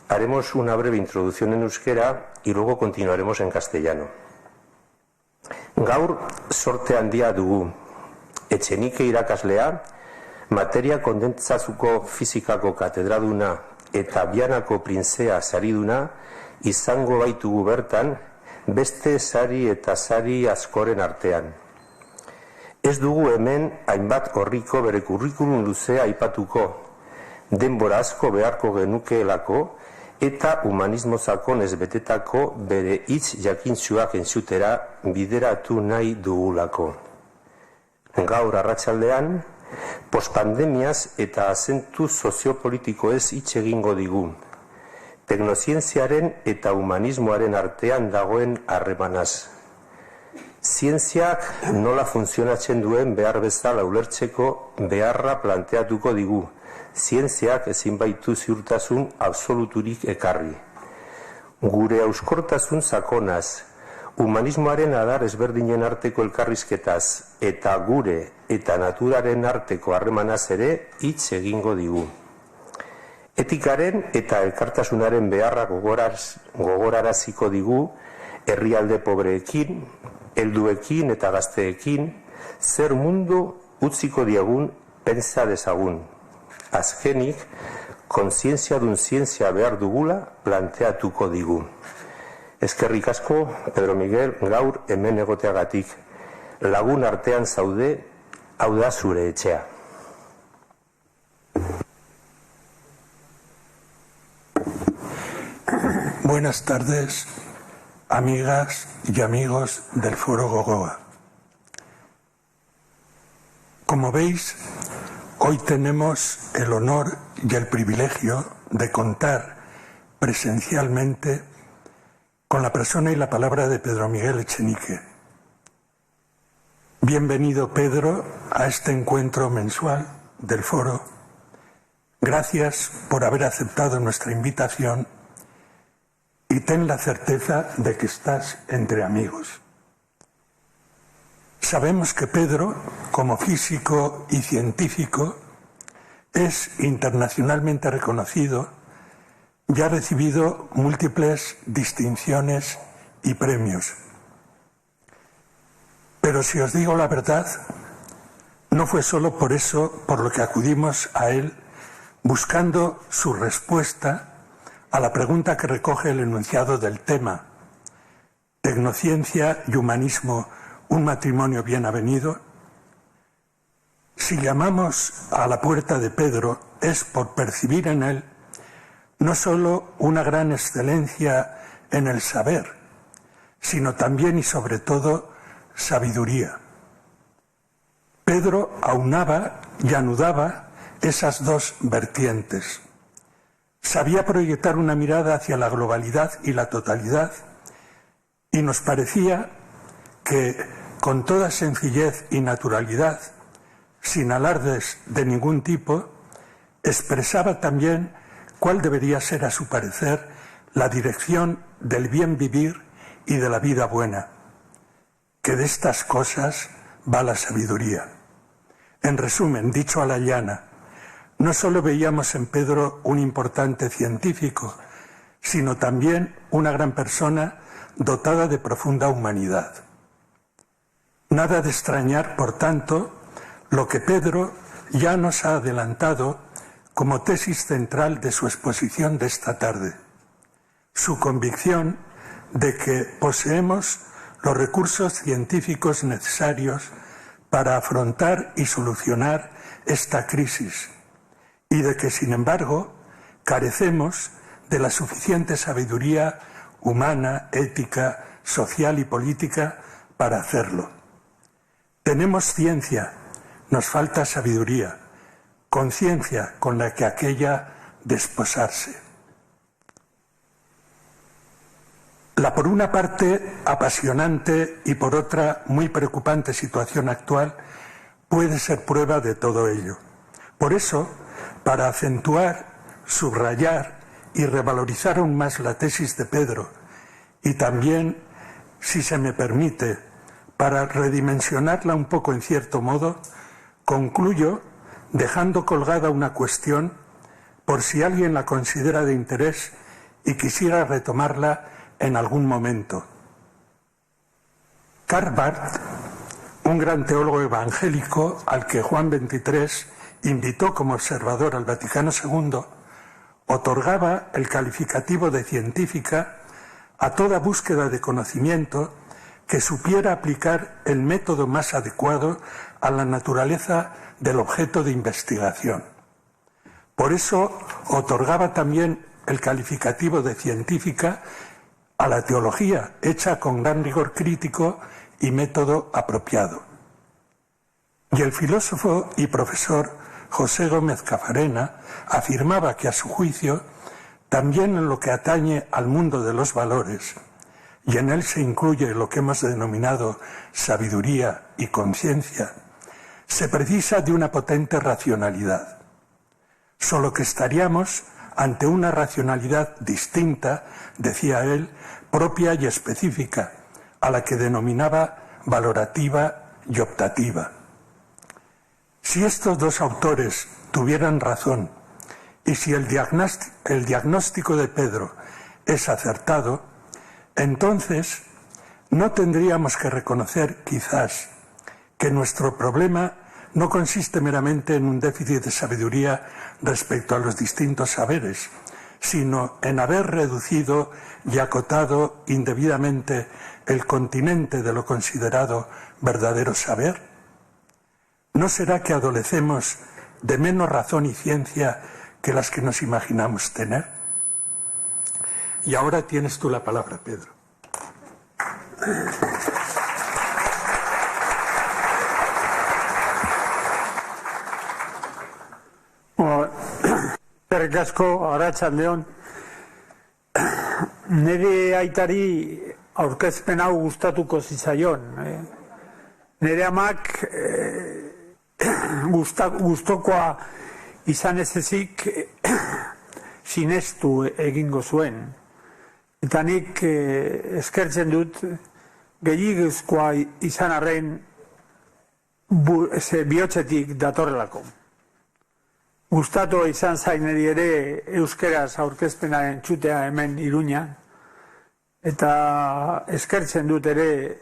Haremos una breve introducción en euskera y luego continuaremos en castellano. Gaur sorte handia dugu. Etxenike irakaslea, materia kondentsazuko fizikako katedraduna eta Bianako printzea sariduna izango baitugu bertan, beste sari eta sari askoren artean. Ez dugu hemen hainbat orriko bere kurrikulum luzea aipatuko, denbora asko beharko genukeelako eta humanismozako nesbetetako bere hitz jakintsuak entzutera bideratu nahi dugulako. Gaur arratsaldean, postpandemiaz eta azentu soziopolitikoez hitz egingo digu, teknozientziaren eta humanismoaren artean dagoen harremanaz. Zientziak nola funtzionatzen duen behar bezala ulertzeko beharra planteatuko digu. Zientziak ezin baitu ziurtasun absoluturik ekarri. Gure hauskortasun sakonaz, humanismoaren adar ezberdinen arteko elkarrizketaz eta gure eta naturaren arteko harremanaz ere hitz egingo digu. Etikaren eta elkartasunaren beharra gogoraraziko digu herrialde pobreekin, helduekin eta gazteekin, zer mundu utziko diagun pentsa dezagun. Azkenik, kontzientziadun zientzia behar dugula planteatuko digu. Eskerrik asko, Pedro Miguel, gaur hemen egoteagatik. Lagun artean zaude, hau da zure etxea. Buenas tardes, amigas y amigos del Foro Gogoa. Como veis, hoy tenemos el honor y el privilegio de contar presencialmente con la persona y la palabra de Pedro Miguel Echenique. Bienvenido, Pedro, a este encuentro mensual del Foro. Gracias por haber aceptado nuestra invitación y ten la certeza de que estás entre amigos. Sabemos que Pedro, como físico y científico, es internacionalmente reconocido y ha recibido múltiples distinciones y premios. Pero si os digo la verdad, no fue solo por eso por lo que acudimos a él buscando su respuesta a la pregunta que recoge el enunciado del tema: ¿tecnociencia y humanismo un matrimonio bien avenido? Si llamamos a la puerta de Pedro es por percibir en él no solo una gran excelencia en el saber, sino también y sobre todo sabiduría. Pedro aunaba y anudaba esas dos vertientes. Sabía proyectar una mirada hacia la globalidad y la totalidad y nos parecía que con toda sencillez y naturalidad, sin alardes de ningún tipo, expresaba también cuál debería ser, a su parecer, la dirección del bien vivir y de la vida buena, que de estas cosas va la sabiduría. En resumen, dicho a la llana, no solo veíamos en Pedro un importante científico, sino también una gran persona dotada de profunda humanidad. Nada de extrañar, por tanto, lo que Pedro ya nos ha adelantado como tesis central de su exposición de esta tarde: su convicción de que poseemos los recursos científicos necesarios para afrontar y solucionar esta crisis y de que, sin embargo, carecemos de la suficiente sabiduría humana, ética, social y política para hacerlo. Tenemos ciencia, nos falta sabiduría, conciencia con la que aquella desposarse. La por una parte apasionante y por otra muy preocupante situación actual puede ser prueba de todo ello. Por eso, para acentuar, subrayar y revalorizar aún más la tesis de Pedro y también, si se me permite, para redimensionarla un poco en cierto modo, concluyo dejando colgada una cuestión por si alguien la considera de interés y quisiera retomarla en algún momento. Karl Barth, un gran teólogo evangélico al que Juan XXIII invitó como observador al Vaticano II, otorgaba el calificativo de científica a toda búsqueda de conocimiento que supiera aplicar el método más adecuado a la naturaleza del objeto de investigación. Por eso otorgaba también el calificativo de científica a la teología, hecha con gran rigor crítico y método apropiado. Y el filósofo y profesor José Gómez Cafarena afirmaba que, a su juicio, también en lo que atañe al mundo de los valores, y en él se incluye lo que hemos denominado sabiduría y conciencia, se precisa de una potente racionalidad. Solo que estaríamos ante una racionalidad distinta, decía él, propia y específica, a la que denominaba valorativa y optativa. Si estos dos autores tuvieran razón y si el diagnóstico de Pedro es acertado, entonces no tendríamos que reconocer, quizás, que nuestro problema no consiste meramente en un déficit de sabiduría respecto a los distintos saberes, sino en haber reducido y acotado indebidamente el continente de lo considerado verdadero saber. ¿No será que adolecemos de menos razón y ciencia que las que nos imaginamos tener? Y ahora tienes tú la palabra, Pedro. Eskerrik asko, arratsaldeon. Nire aitari aurkezpen hau gustatuko zitzaion. Nire amak gustokoa izan ez ezik sinestu egingo zuen. Eta nik eskertzen dut gehiagizkoa izan arren bihotzetik datorrelako. Gustatu izan zaineri ere euskeraz aurkezpena entzutea hemen Iruñan, eta eskertzen dut ere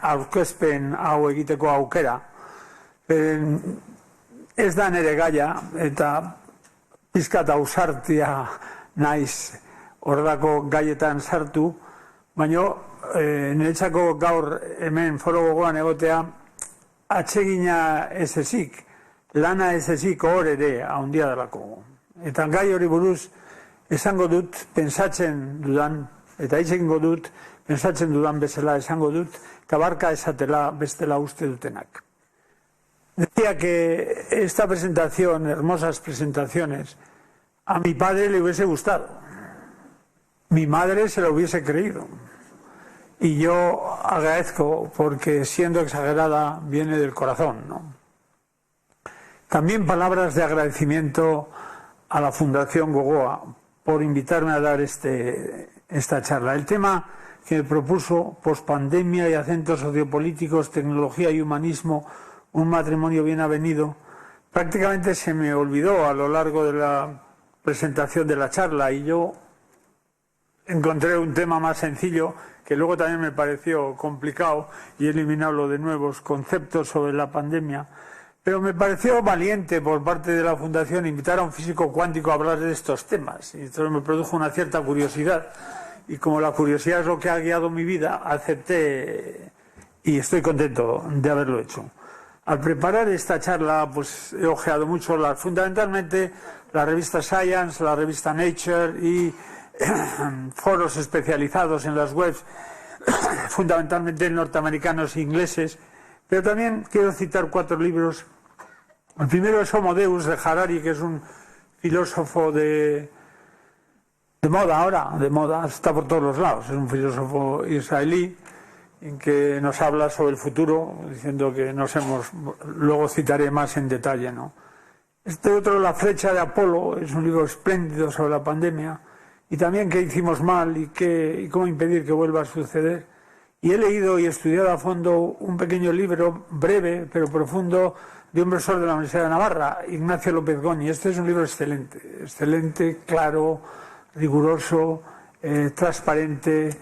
aurkezpen hau egiteko aukera. Ez da nire gaia, eta pizkat ausartia naiz horrelako gaietan sartu, baina niretzako gaur hemen foro gogoan egotea atsegina ez ezik, lana ez ezik hor ere handia delako. Eta gai hori buruz esango dut pentsatzen dudan, eta hitz egingo dut pentsatzen dudan bezala esango dut, eta barka esatela bestela uste dutenak. Decía que esta presentación, hermosas presentaciones, a mi padre le hubiese gustado. Mi madre se lo hubiese creído. Y yo agradezco porque, siendo exagerada, viene del corazón, ¿no? También palabras de agradecimiento a la Fundación Gogoa por invitarme a dar esta charla. El tema que me propuso, pospandemia y acentos sociopolíticos, tecnología y humanismo, un matrimonio bien avenido, prácticamente se me olvidó a lo largo de la presentación de la charla, y yo encontré un tema más sencillo que luego también me pareció complicado y he eliminado de nuevos conceptos sobre la pandemia. Pero me pareció valiente por parte de la Fundación invitar a un físico cuántico a hablar de estos temas. Y entonces me produjo una cierta curiosidad. Y como la curiosidad es lo que ha guiado mi vida, acepté y estoy contento de haberlo hecho. Al preparar esta charla, pues he ojeado mucho, fundamentalmente la revista Science, la revista Nature y foros especializados en las webs, fundamentalmente norteamericanos e ingleses. Pero también quiero citar 4 libros. El primero es Homo Deus, de Harari, que es un filósofo de moda ahora, de moda, está por todos los lados. Es un filósofo israelí en que nos habla sobre el futuro, diciendo que luego citaré más en detalle, ¿no? Este otro, La flecha de Apolo, es un libro espléndido sobre la pandemia, y también qué hicimos mal y cómo impedir que vuelva a suceder. Y he leído y estudiado a fondo un pequeño libro, breve pero profundo, de un profesor de la Universidad de Navarra, Ignacio López Goñi. Este es un libro excelente, claro, riguroso, transparente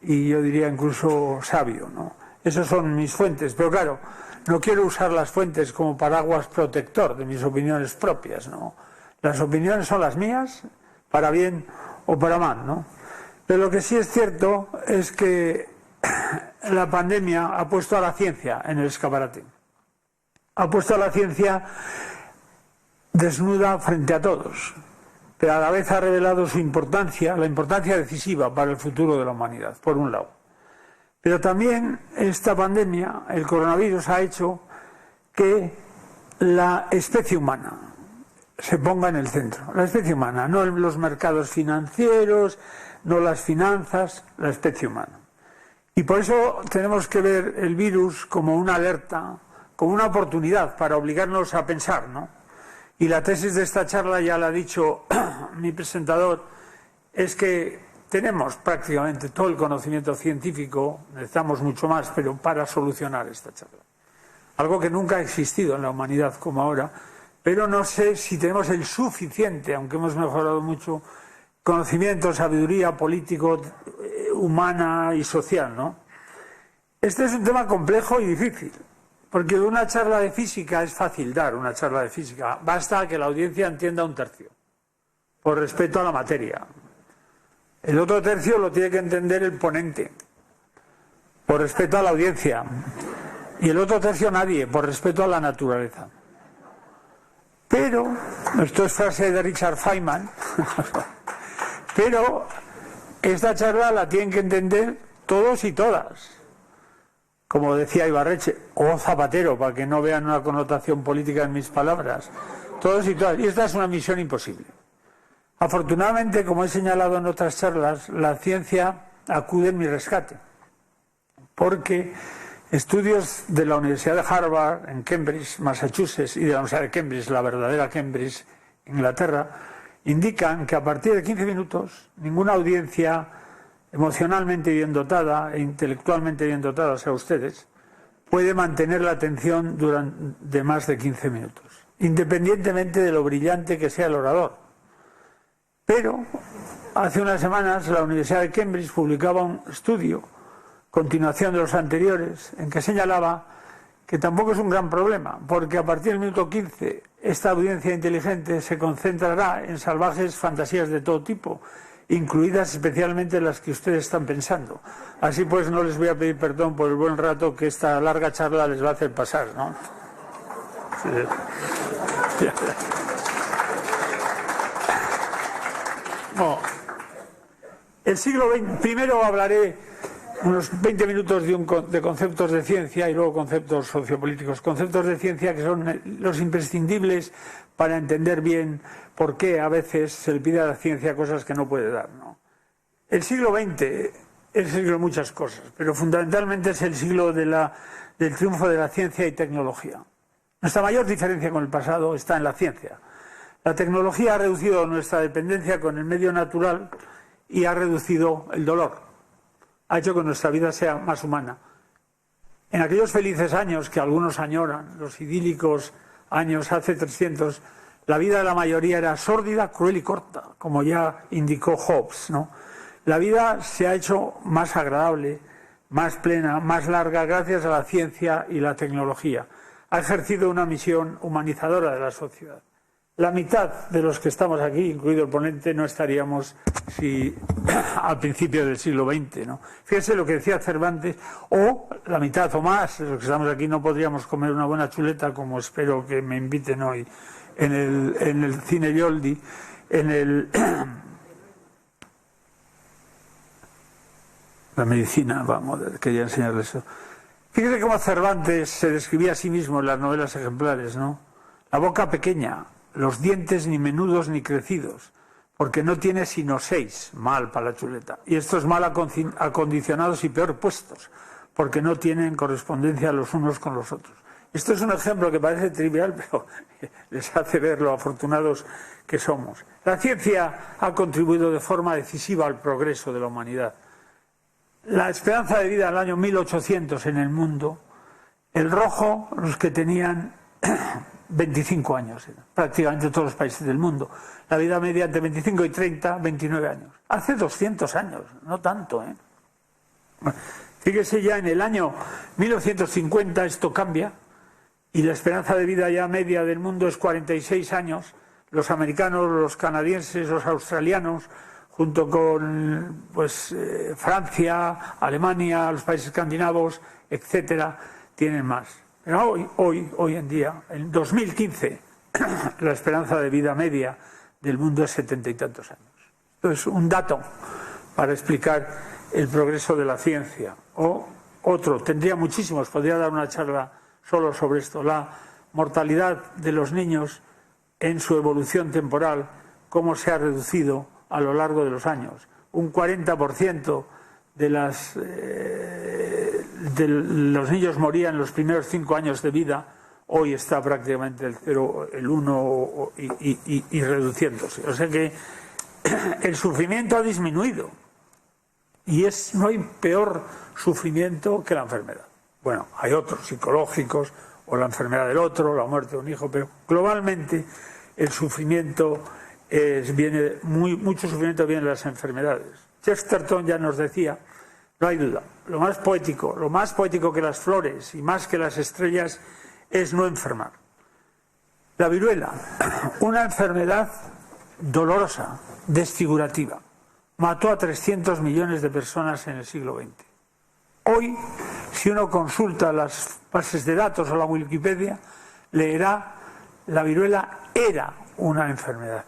y yo diría incluso sabio, ¿no? Esas son mis fuentes, pero claro, no quiero usar las fuentes como paraguas protector de mis opiniones propias, ¿no? Las opiniones son las mías, para bien o para mal, ¿no? Pero lo que sí es cierto es que la pandemia ha puesto a la ciencia en el escaparate. Ha puesto a la ciencia desnuda frente a todos, pero a la vez ha revelado su importancia, la importancia decisiva para el futuro de la humanidad, por un lado. Pero también esta pandemia, el coronavirus, ha hecho que la especie humana se ponga en el centro. La especie humana, no los mercados financieros, no las finanzas, la especie humana. Y por eso tenemos que ver el virus como una alerta, como una oportunidad para obligarnos a pensar, ¿no? Y la tesis de esta charla, ya la ha dicho mi presentador, es que tenemos prácticamente todo el conocimiento científico, necesitamos mucho más, pero para solucionar esta charla. Algo que nunca ha existido en la humanidad como ahora, pero no sé si tenemos el suficiente, aunque hemos mejorado mucho, conocimiento, sabiduría político, humana y social, ¿no? Este es un tema complejo y difícil, porque de una charla de física es fácil dar una charla de física, basta que la audiencia entienda un tercio, por respeto a la materia. El otro tercio lo tiene que entender el ponente, por respeto a la audiencia, y el otro tercio nadie, por respeto a la naturaleza. Pero, esto es frase de Richard Feynman, pero esta charla la tienen que entender todos y todas, como decía Ibarretxe, o Zapatero, para que no vean una connotación política en mis palabras, todos y todas, y esta es una misión imposible. Afortunadamente, como he señalado en otras charlas, la ciencia acude en mi rescate, porque estudios de la Universidad de Harvard, en Cambridge, Massachusetts, y de la Universidad de Cambridge, la verdadera Cambridge, Inglaterra, indican que a partir de 15 minutos, ninguna audiencia emocionalmente bien dotada e intelectualmente bien dotada, o sea, ustedes, puede mantener la atención durante más de 15 minutos, independientemente de lo brillante que sea el orador. Pero hace unas semanas la Universidad de Cambridge publicaba un estudio, continuación de los anteriores, en que señalaba que tampoco es un gran problema, porque a partir del minuto 15 esta audiencia inteligente se concentrará en salvajes fantasías de todo tipo, incluidas especialmente las que ustedes están pensando. Así pues no les voy a pedir perdón por el buen rato que esta larga charla les va a hacer pasar, ¿no? Sí. No. El siglo XX, primero hablaré unos 20 minutos de conceptos de ciencia y luego conceptos sociopolíticos. Conceptos de ciencia que son los imprescindibles para entender bien por qué a veces se le pide a la ciencia cosas que no puede dar, ¿no? El siglo XX es el siglo de muchas cosas, pero fundamentalmente es el siglo del triunfo de la ciencia y tecnología. Nuestra mayor diferencia con el pasado está en la ciencia. La tecnología ha reducido nuestra dependencia con el medio natural y ha reducido el dolor. Ha hecho que nuestra vida sea más humana. En aquellos felices años que algunos añoran, los idílicos años hace 300, la vida de la mayoría era sórdida, cruel y corta, como ya indicó Hobbes, ¿no? La vida se ha hecho más agradable, más plena, más larga, gracias a la ciencia y la tecnología. Ha ejercido una misión humanizadora de la sociedad. La mitad de los que estamos aquí, incluido el ponente, no estaríamos si al principio del siglo XX, ¿no? Fíjense lo que decía Cervantes, o la mitad o más de los que estamos aquí no podríamos comer una buena chuleta, como espero que me inviten hoy en el Cine Yoldi, la medicina, vamos, quería enseñarles eso. Fíjense cómo Cervantes se describía a sí mismo en las novelas ejemplares, ¿no? La boca pequeña, los dientes ni menudos ni crecidos, porque no tiene sino 6, mal para la chuleta. Y estos mal acondicionados y peor puestos, porque no tienen correspondencia los unos con los otros. Esto es un ejemplo que parece trivial, pero les hace ver lo afortunados que somos. La ciencia ha contribuido de forma decisiva al progreso de la humanidad. La esperanza de vida en el año 1800 en el mundo, el rojo, los que tenían 25 años, prácticamente todos los países del mundo. La vida media entre 25 y 30, 29 años. Hace 200 años, no tanto, ¿eh? Fíjese, ya en el año 1950 esto cambia y la esperanza de vida ya media del mundo es 46 años. Los americanos, los canadienses, los australianos, junto con Francia, Alemania, los países escandinavos, etcétera, tienen más. Pero hoy en día, en 2015, la esperanza de vida media del mundo es 70 y tantos años. Esto es un dato para explicar el progreso de la ciencia. O otro, tendría muchísimos, podría dar una charla solo sobre esto, la mortalidad de los niños en su evolución temporal, cómo se ha reducido a lo largo de los años. Un 40% de los niños morían en los primeros 5 años de vida, hoy está prácticamente el 1 y reduciéndose. O sea que el sufrimiento ha disminuido y no hay peor sufrimiento que la enfermedad. Bueno, hay otros psicológicos, o la enfermedad del otro, la muerte de un hijo, pero globalmente el sufrimiento mucho sufrimiento viene de las enfermedades. Chesterton ya nos decía, no hay duda, lo más poético que las flores y más que las estrellas es no enfermar. La viruela, una enfermedad dolorosa, desfigurativa, mató a 300 millones de personas en el siglo XX. Hoy, si uno consulta las bases de datos o la Wikipedia, leerá: la viruela era una enfermedad,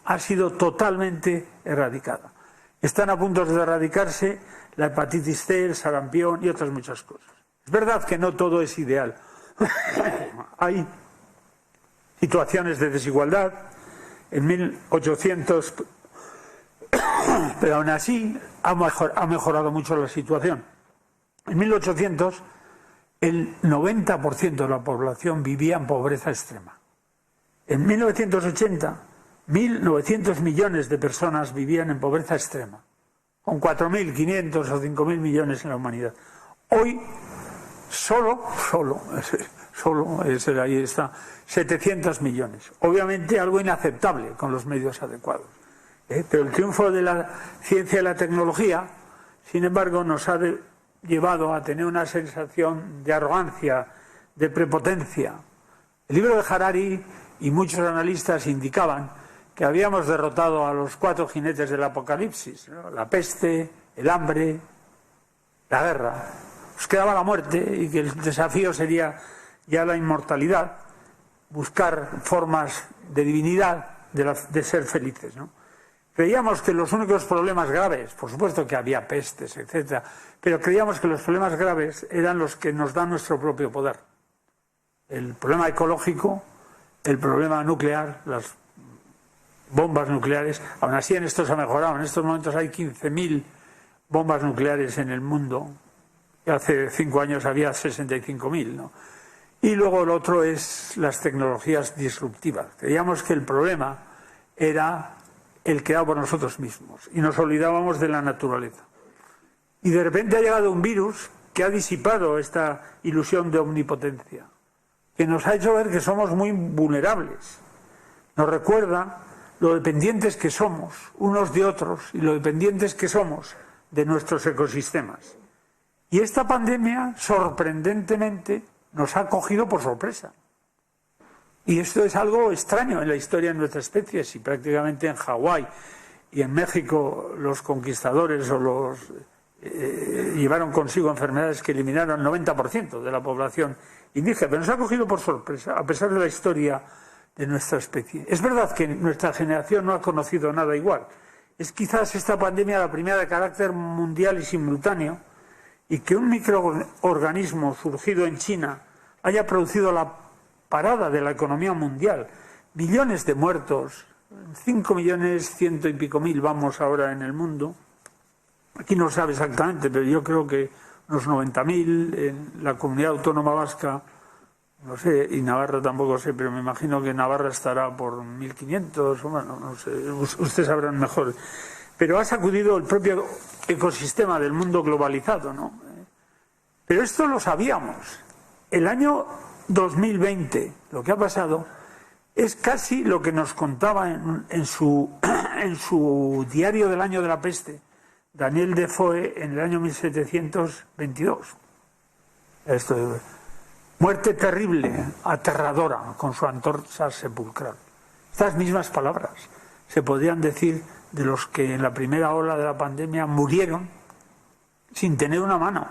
ha sido totalmente erradicada. Están a punto de erradicarse la hepatitis C, el sarampión y otras muchas cosas. Es verdad que no todo es ideal. Hay situaciones de desigualdad. En 1800, pero aún así ha mejorado mucho la situación. En 1800 el 90% de la población vivía en pobreza extrema. En 1980, 1.900 millones de personas vivían en pobreza extrema, con 4.500 o 5.000 millones en la humanidad. Hoy, ahí está, 700 millones. Obviamente algo inaceptable con los medios adecuados. Pero el triunfo de la ciencia y la tecnología, sin embargo, nos ha llevado a tener una sensación de arrogancia, de prepotencia. El libro de Harari y muchos analistas indicaban que habíamos derrotado a los 4 jinetes del apocalipsis, ¿no? La peste, el hambre, la guerra. Nos quedaba la muerte y que el desafío sería ya la inmortalidad, buscar formas de divinidad, de ser felices, ¿no? Creíamos que los únicos problemas graves, por supuesto que había pestes, etcétera, pero creíamos que los problemas graves eran los que nos dan nuestro propio poder. El problema ecológico, el problema nuclear, las bombas nucleares. Aún así, en esto se ha mejorado. En estos momentos hay 15.000 bombas nucleares en el mundo. Hace 5 años había 65.000, ¿no? Y luego el otro es las tecnologías disruptivas. Creíamos que el problema era el creado por nosotros mismos y nos olvidábamos de la naturaleza. Y de repente ha llegado un virus que ha disipado esta ilusión de omnipotencia, que nos ha hecho ver que somos muy vulnerables. Nos recuerda lo dependientes que somos unos de otros y lo dependientes que somos de nuestros ecosistemas. Y esta pandemia, sorprendentemente, nos ha cogido por sorpresa. Y esto es algo extraño en la historia de nuestra especie. Si prácticamente en Hawái y en México los conquistadores llevaron consigo enfermedades que eliminaron el 90% de la población indígena, pero nos ha cogido por sorpresa, a pesar de la historia de nuestra especie. Es verdad que nuestra generación no ha conocido nada igual. Es quizás esta pandemia la primera de carácter mundial y simultáneo, y que un microorganismo surgido en China haya producido la parada de la economía mundial. Millones de muertos, 5.100.000 y pico vamos ahora en el mundo. Aquí no se sabe exactamente, pero yo creo que unos 90.000 en la comunidad autónoma vasca, no sé, y Navarra tampoco sé, pero me imagino que Navarra estará por 1.500, bueno, no sé, ustedes sabrán mejor. Pero ha sacudido el propio ecosistema del mundo globalizado, ¿no? Pero esto lo sabíamos. El año 2020, lo que ha pasado, es casi lo que nos contaba en su diario del año de la peste Daniel Defoe en el año 1722. Muerte terrible, aterradora, con su antorcha sepulcral. Estas mismas palabras se podrían decir de los que en la primera ola de la pandemia murieron sin tener una mano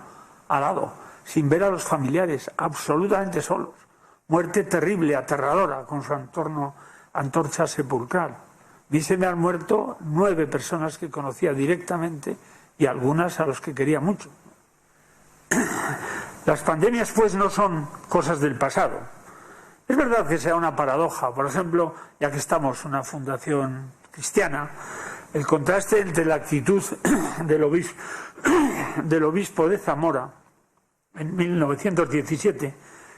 al lado, sin ver a los familiares, absolutamente solos. Muerte terrible, aterradora, con su antorcha sepulcral. Vi se me han muerto 9 personas que conocía directamente y algunas a los que quería mucho. Las pandemias, pues, no son cosas del pasado. Es verdad que sea una paradoja. Por ejemplo, ya que estamos una fundación cristiana, el contraste entre la actitud del obispo de Zamora en 1917,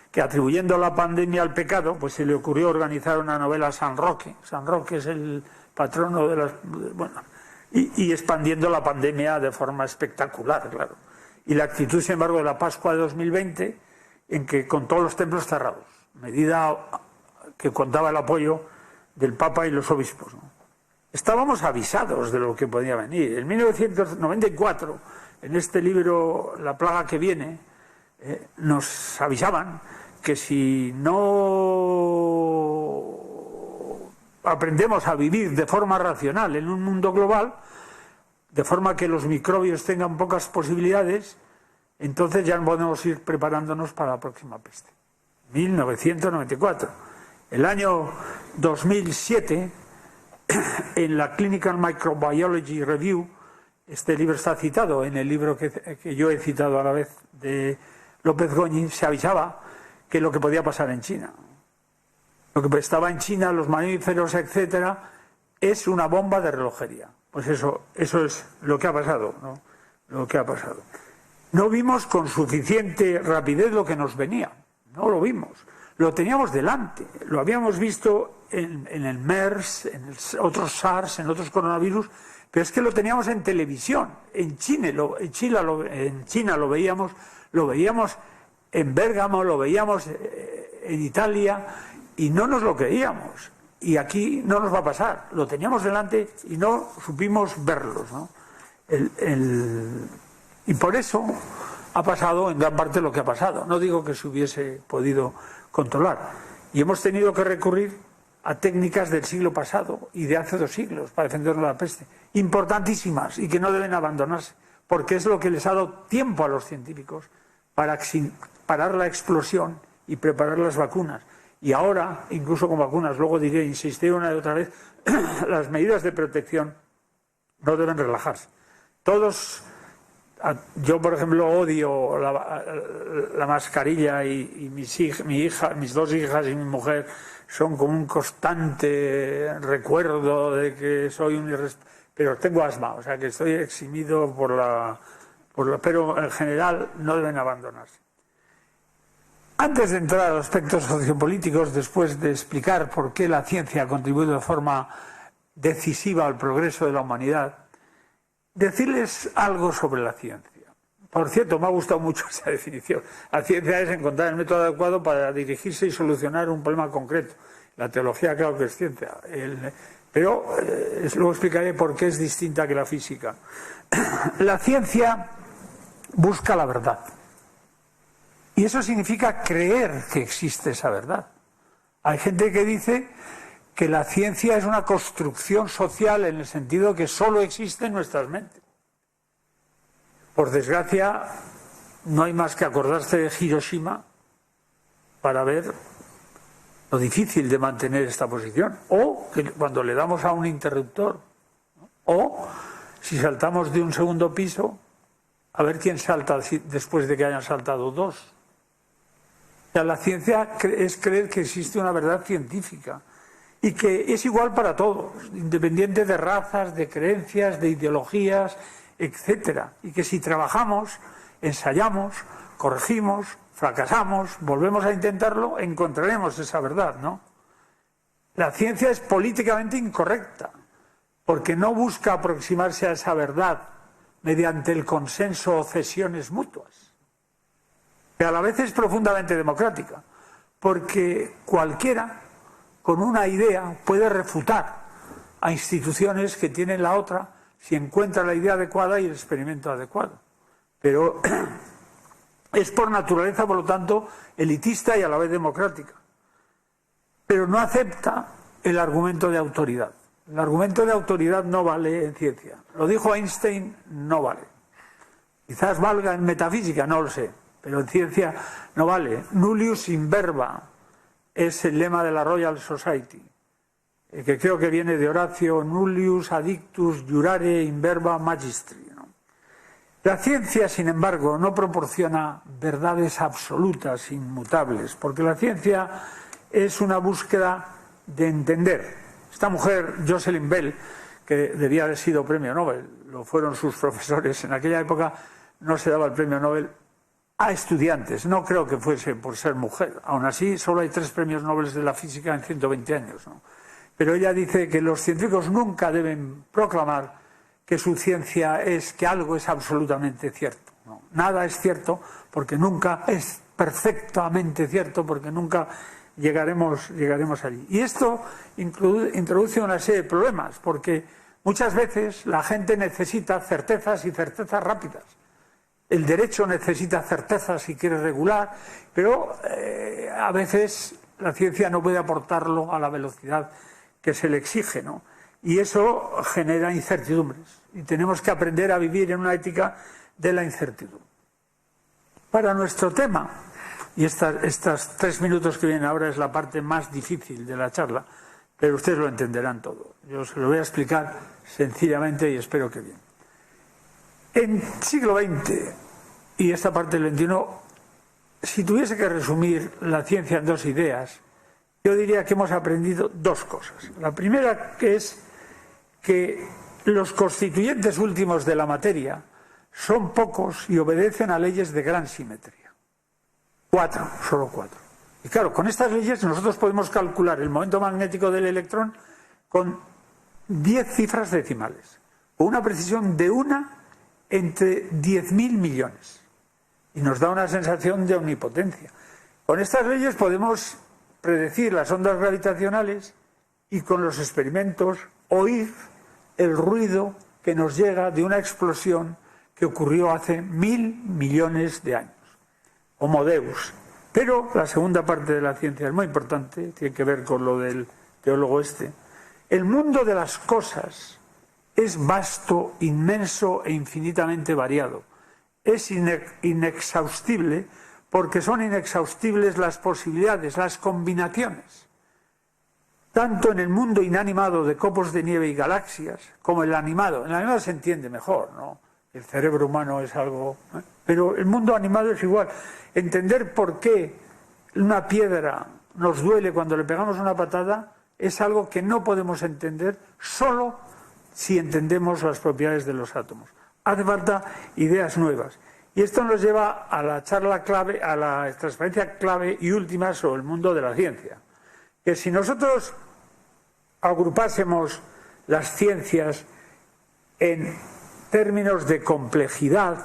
que atribuyendo la pandemia al pecado, pues se le ocurrió organizar una novela a San Roque. San Roque es el patrono de las... Bueno, y expandiendo la pandemia de forma espectacular, claro. Y la actitud, sin embargo, de la Pascua de 2020, en que con todos los templos cerrados, medida que contaba el apoyo del Papa y los obispos, ¿no? Estábamos avisados de lo que podía venir. En 1994, en este libro La plaga que viene, nos avisaban que si no aprendemos a vivir de forma racional en un mundo global, de forma que los microbios tengan pocas posibilidades, entonces ya podemos ir preparándonos para la próxima peste. 1994. El año 2007, en la Clinical Microbiology Review, este libro está citado en el libro que yo he citado a la vez de López Goñi, se avisaba que lo que podía pasar en China. Lo que estaba en China, los mamíferos, etcétera, es una bomba de relojería. Pues eso es lo que ha pasado, ¿no? Lo que ha pasado. No vimos con suficiente rapidez lo que nos venía. No lo vimos. Lo teníamos delante. Lo habíamos visto en el MERS, en otros SARS, en otros coronavirus, pero es que lo teníamos en televisión. En China lo veíamos en Bérgamo, lo veíamos en Italia y no nos lo creíamos. Y aquí no nos va a pasar. Lo teníamos delante y no supimos verlos, ¿no? Y por eso ha pasado en gran parte lo que ha pasado. No digo que se hubiese podido controlar. Y hemos tenido que recurrir a técnicas del siglo pasado y de hace 2 siglos para defendernos de la peste. Importantísimas y que no deben abandonarse. Porque es lo que les ha dado tiempo a los científicos para parar la explosión y preparar las vacunas. Y ahora, incluso con vacunas, luego diré, insistiré una y otra vez, las medidas de protección no deben relajarse. Yo por ejemplo odio la mascarilla y mis 2 hijas y mi mujer son como un constante recuerdo de que soy pero tengo asma, o sea que estoy eximido pero en general no deben abandonarse. Antes de entrar a los aspectos sociopolíticos, después de explicar por qué la ciencia ha contribuido de forma decisiva al progreso de la humanidad, decirles algo sobre la ciencia. Por cierto, me ha gustado mucho esa definición. La ciencia es encontrar el método adecuado para dirigirse y solucionar un problema concreto. La teología, claro que es ciencia. Pero luego explicaré por qué es distinta que la física. La ciencia busca la verdad. Y eso significa creer que existe esa verdad. Hay gente que dice que la ciencia es una construcción social en el sentido que solo existe en nuestras mentes. Por desgracia, no hay más que acordarse de Hiroshima para ver lo difícil de mantener esta posición. O que cuando le damos a un interruptor, ¿no? O si saltamos de un segundo piso, a ver quién salta después de que hayan saltado 2. La ciencia es creer que existe una verdad científica y que es igual para todos, independiente de razas, de creencias, de ideologías, etcétera. Y que si trabajamos, ensayamos, corregimos, fracasamos, volvemos a intentarlo, encontraremos esa verdad, ¿no? La ciencia es políticamente incorrecta porque no busca aproximarse a esa verdad mediante el consenso o cesiones mutuas, que a la vez es profundamente democrática, porque cualquiera con una idea puede refutar a instituciones que tienen la otra si encuentra la idea adecuada y el experimento adecuado. Pero es por naturaleza, por lo tanto, elitista y a la vez democrática. Pero no acepta el argumento de autoridad. El argumento de autoridad no vale en ciencia. Lo dijo Einstein, no vale. Quizás valga en metafísica, no lo sé, pero en ciencia no vale. Nullius in verba es el lema de la Royal Society, que creo que viene de Horacio: nullius addictus jurare in verba magistri, ¿no? La ciencia, sin embargo, no proporciona verdades absolutas, inmutables, porque la ciencia es una búsqueda de entender. Esta mujer, Jocelyn Bell, que debía haber sido premio Nobel, lo fueron sus profesores, en aquella época no se daba el premio Nobel a estudiantes, no creo que fuese por ser mujer, aún así solo hay 3 premios Nobel de la física en 120 años, ¿no? Pero ella dice que los científicos nunca deben proclamar que su ciencia es que algo es absolutamente cierto, ¿no? Nada es cierto porque nunca es perfectamente cierto, porque nunca llegaremos allí. Y esto introduce una serie de problemas, porque muchas veces la gente necesita certezas y certezas rápidas. El derecho necesita certezas si quiere regular, pero a veces la ciencia no puede aportarlo a la velocidad que se le exige, ¿no? Y eso genera incertidumbres. Y tenemos que aprender a vivir en una ética de la incertidumbre. Para nuestro tema, y estas 3 minutos que vienen ahora es la parte más difícil de la charla, pero ustedes lo entenderán todo. Yo se lo voy a explicar sencillamente y espero que bien. En siglo XX y esta parte del XXI, si tuviese que resumir la ciencia en 2 ideas, yo diría que hemos aprendido 2 cosas. La primera, que es que los constituyentes últimos de la materia son pocos y obedecen a leyes de gran simetría. 4, solo 4. Y claro, con estas leyes nosotros podemos calcular el momento magnético del electrón con 10 cifras decimales, con una precisión de 1 entre 10.000 millones. Y nos da una sensación de omnipotencia. Con estas leyes podemos predecir las ondas gravitacionales y con los experimentos oír el ruido que nos llega de una explosión que ocurrió hace 1.000 millones de años. Homo Deus. Pero la segunda parte de la ciencia es muy importante, tiene que ver con lo del teólogo este. El mundo de las cosas es vasto, inmenso e infinitamente variado. Es inexhaustible porque son inexhaustibles las posibilidades, las combinaciones. Tanto en el mundo inanimado de copos de nieve y galaxias, como en el animado. En el animado se entiende mejor, ¿no? El cerebro humano es algo... Pero el mundo animado es igual. Entender por qué una piedra nos duele cuando le pegamos una patada es algo que no podemos entender solo si entendemos las propiedades de los átomos. Hace falta ideas nuevas. Y esto nos lleva a la charla clave, a la transparencia clave y última sobre el mundo de la ciencia. Que si nosotros agrupásemos las ciencias en términos de complejidad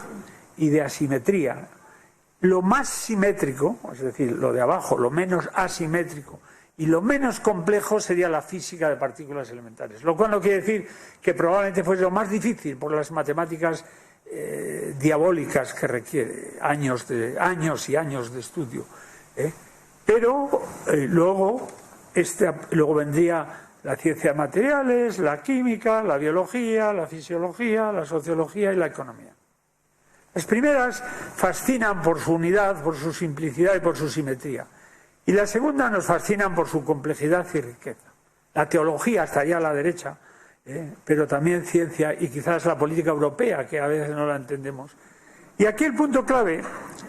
y de asimetría, lo más simétrico, es decir, lo de abajo, lo menos asimétrico, y lo menos complejo sería la física de partículas elementares, lo cual no quiere decir que probablemente fuese lo más difícil por las matemáticas diabólicas que requiere años y años de estudio, pero luego vendría la ciencia de materiales, la química, la biología, la fisiología, la sociología y la economía. Las primeras fascinan por su unidad, por su simplicidad y por su simetría. Y las segundas nos fascinan por su complejidad y riqueza. La teología estaría a la derecha, pero también ciencia y quizás la política europea, que a veces no la entendemos. Y aquí el punto clave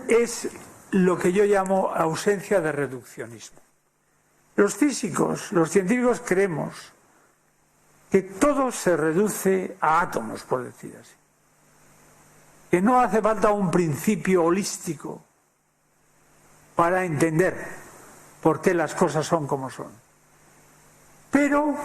es lo que yo llamo ausencia de reduccionismo. Los físicos, los científicos creemos que todo se reduce a átomos, por decir así. Que no hace falta un principio holístico para entender por qué las cosas son como son. Pero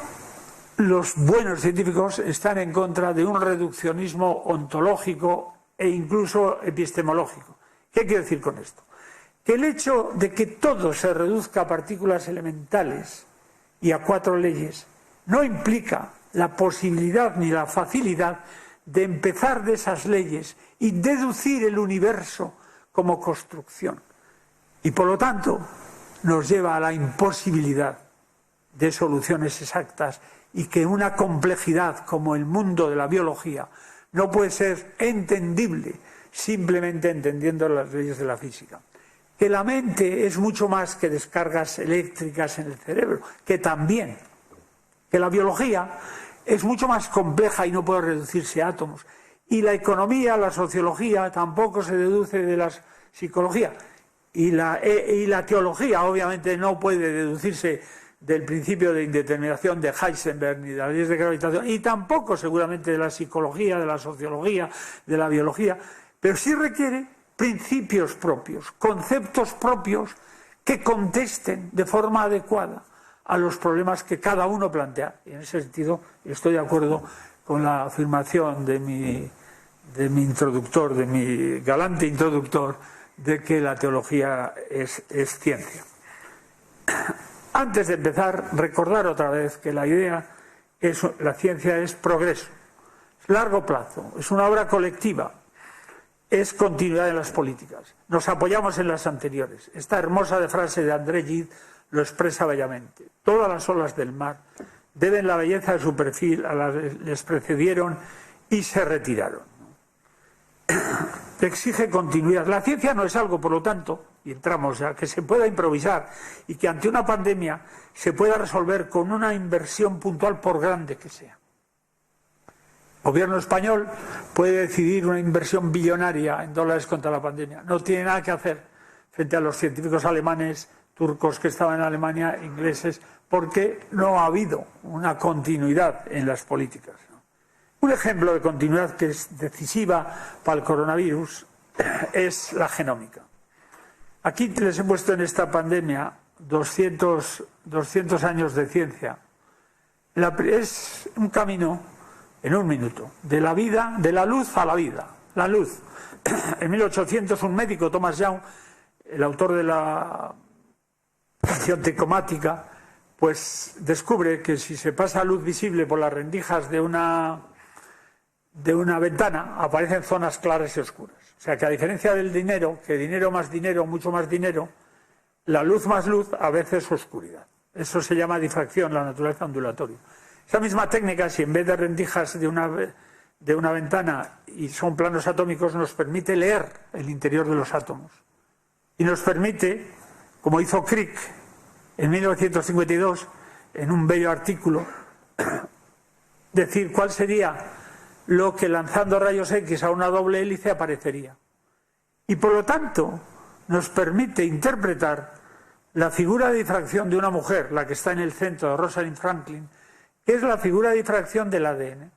los buenos científicos están en contra de un reduccionismo ontológico e incluso epistemológico. ¿Qué quiero decir con esto? que el hecho de que todo se reduzca a partículas elementales y a 4 leyes no implica la posibilidad ni la facilidad de empezar de esas leyes y deducir el universo como construcción. Y por lo tanto nos lleva a la imposibilidad de soluciones exactas, y que una complejidad como el mundo de la biología no puede ser entendible simplemente entendiendo las leyes de la física. Que la mente es mucho más que descargas eléctricas en el cerebro, que también. Que la biología es mucho más compleja y no puede reducirse a átomos. Y la economía, la sociología, tampoco se deduce de la psicología. Y la teología, obviamente, no puede deducirse del principio de indeterminación de Heisenberg ni de las leyes de gravitación, y tampoco seguramente de la psicología, de la sociología, de la biología, pero sí requiere principios propios, conceptos propios que contesten de forma adecuada a los problemas que cada uno plantea. Y en ese sentido estoy de acuerdo con la afirmación de mi introductor, de mi galante introductor, de que la teología es ciencia. Antes de empezar, recordar otra vez que la ciencia es progreso, es largo plazo, es una obra colectiva, es continuidad en las políticas. Nos apoyamos en las anteriores. Esta hermosa frase de André Gide lo expresa bellamente. Todas las olas del mar deben la belleza de su perfil a las que les precedieron y se retiraron. Exige continuidad. La ciencia no es algo, por lo tanto, y entramos ya, que se pueda improvisar y que ante una pandemia se pueda resolver con una inversión puntual por grande que sea. El gobierno español puede decidir una inversión billonaria en dólares contra la pandemia. No tiene nada que hacer frente a los científicos alemanes, turcos que estaban en Alemania, ingleses, porque no ha habido una continuidad en las políticas. Un ejemplo de continuidad que es decisiva para el coronavirus es la genómica. Aquí les he puesto en esta pandemia 200 años de ciencia. Es un camino, en un minuto, de la vida, de la luz a la vida. La luz. En 1800 un médico, Thomas Young, el autor de la acción tricomática, pues descubre que si se pasa luz visible por las rendijas de una ventana, aparecen zonas claras y oscuras. O sea que a diferencia del dinero, que dinero más dinero, mucho más dinero, la luz más luz a veces es oscuridad. Eso se llama difracción, la naturaleza ondulatoria. Esa misma técnica, si en vez de rendijas de una ventana y son planos atómicos, nos permite leer el interior de los átomos. Y nos permite, como hizo Crick en 1952, en un bello artículo, decir cuál sería lo que lanzando rayos X a una doble hélice aparecería. Y por lo tanto nos permite interpretar la figura de difracción de una mujer, la que está en el centro de Rosalind Franklin, que es la figura de difracción del ADN.